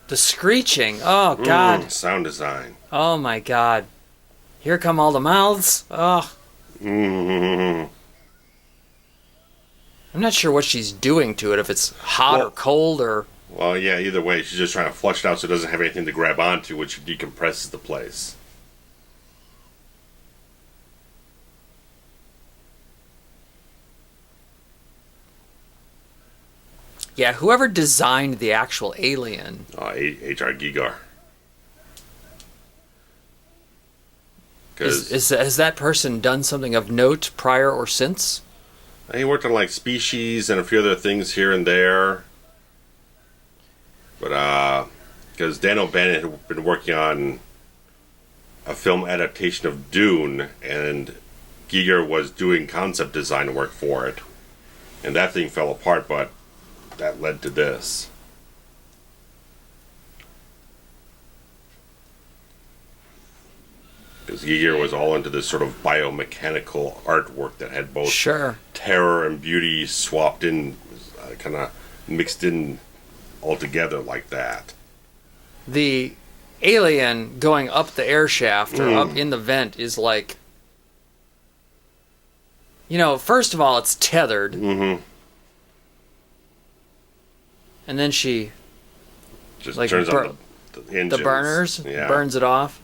The screeching. Oh, God. Sound design. Oh, my God. Here come all the mouths. Oh. Mm-hmm. I'm not sure what she's doing to it, if it's hot or cold or... Well, yeah, either way, she's just trying to flush it out so it doesn't have anything to grab onto, which decompresses the place. Yeah, whoever designed the actual alien... H.R. Giger. Has that person done something of note prior or since? He worked on, like, Species and a few other things here and there. But, because Dan O'Bannon had been working on a film adaptation of Dune, and Giger was doing concept design work for it. And that thing fell apart, but that led to this. Because Giger was all into this sort of biomechanical artwork that had both terror and beauty swapped in, kind of mixed in all together like that. The alien going up the air shaft or up in the vent is like... You know, first of all, it's tethered. Mm-hmm. And then she... Just like, turns on the engines. The burners, burns it off.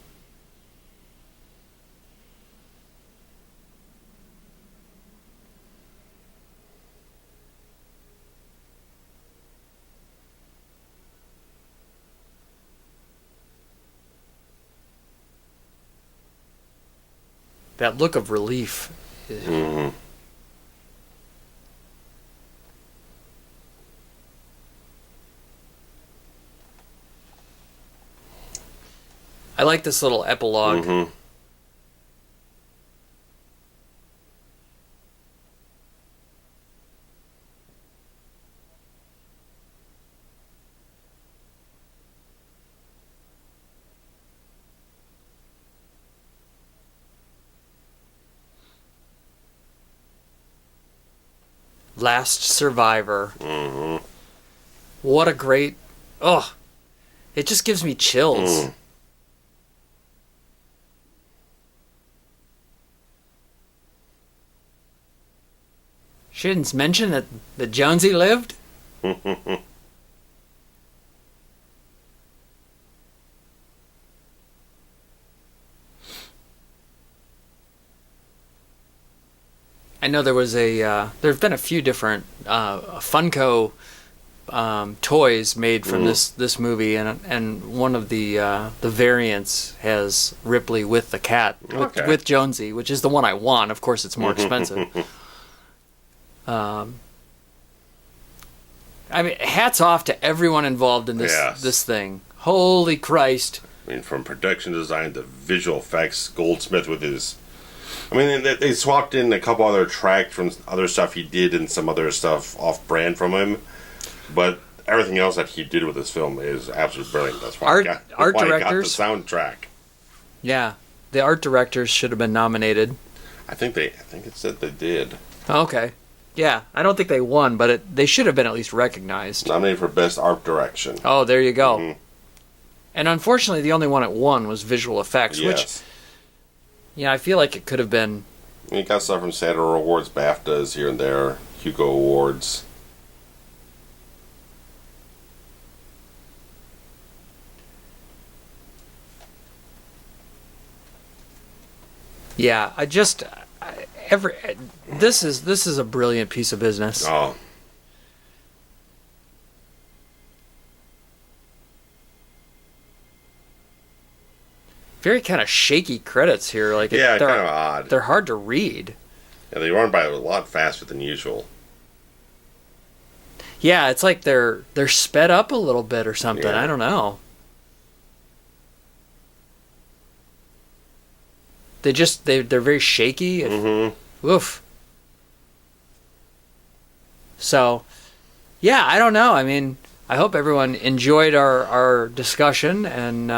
That look of relief. Mm-hmm. I like this little epilogue. Mm-hmm. Last Survivor. Mm-hmm. What a great... Oh, it just gives me chills. Mm. She didn't mention that the Jonesy lived? I know there was there have been a few different Funko toys made from this movie, and one of the variants has Ripley with the cat, with Jonesy, which is the one I want. Of course, it's more expensive. I mean, hats off to everyone involved in this thing. Holy Christ! I mean, from production design to visual effects, Goldsmith with his... I mean, they swapped in a couple other tracks from other stuff he did and some other stuff off-brand from him, but everything else that he did with this film is absolutely brilliant. That's why art directors got the soundtrack. Yeah, the art directors should have been nominated. I think it said they did. Okay. Yeah, I don't think they won, but they should have been at least recognized. Nominated for Best Art Direction. Oh, there you go. Mm-hmm. And unfortunately, the only one it won was visual effects, which, I feel like it could have been... You got stuff from Saturn Awards, BAFTAs here and there, Hugo Awards. Yeah, this is a brilliant piece of business. Oh. Very kind of shaky credits here. Like Yeah, kind of odd. They're hard to read. Yeah, they run by a lot faster than usual. Yeah, it's like they're sped up a little bit or something. Yeah. I don't know. They're very shaky. Mm-hmm. Oof. So, yeah, I don't know. I mean, I hope everyone enjoyed our discussion, and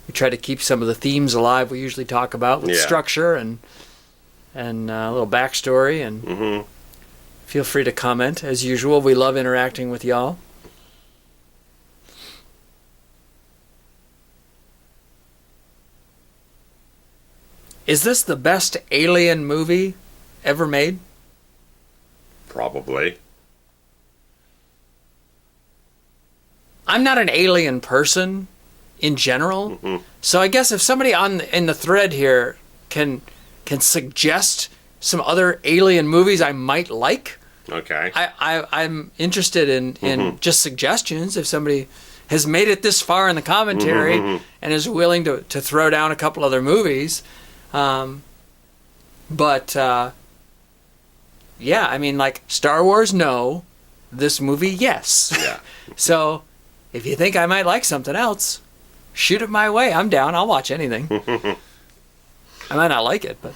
we try to keep some of the themes alive we usually talk about with structure and a little backstory. And feel free to comment. As usual, we love interacting with y'all. Is this the best alien movie ever made? Probably. I'm not an alien person in general, so I guess if somebody in the thread here can suggest some other alien movies I might like, Okay. I'm interested in just suggestions. If somebody has made it this far in the commentary and is willing to throw down a couple other movies. Yeah, I mean, like, Star Wars, no. This movie, yes. Yeah. So, if you think I might like something else, shoot it my way. I'm down. I'll watch anything. I might not like it, but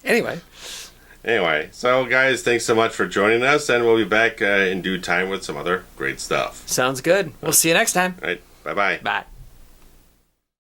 anyway. Anyway, so guys, thanks so much for joining us, and we'll be back in due time with some other great stuff. Sounds good. We'll see you next time. All right. Bye-bye. Bye.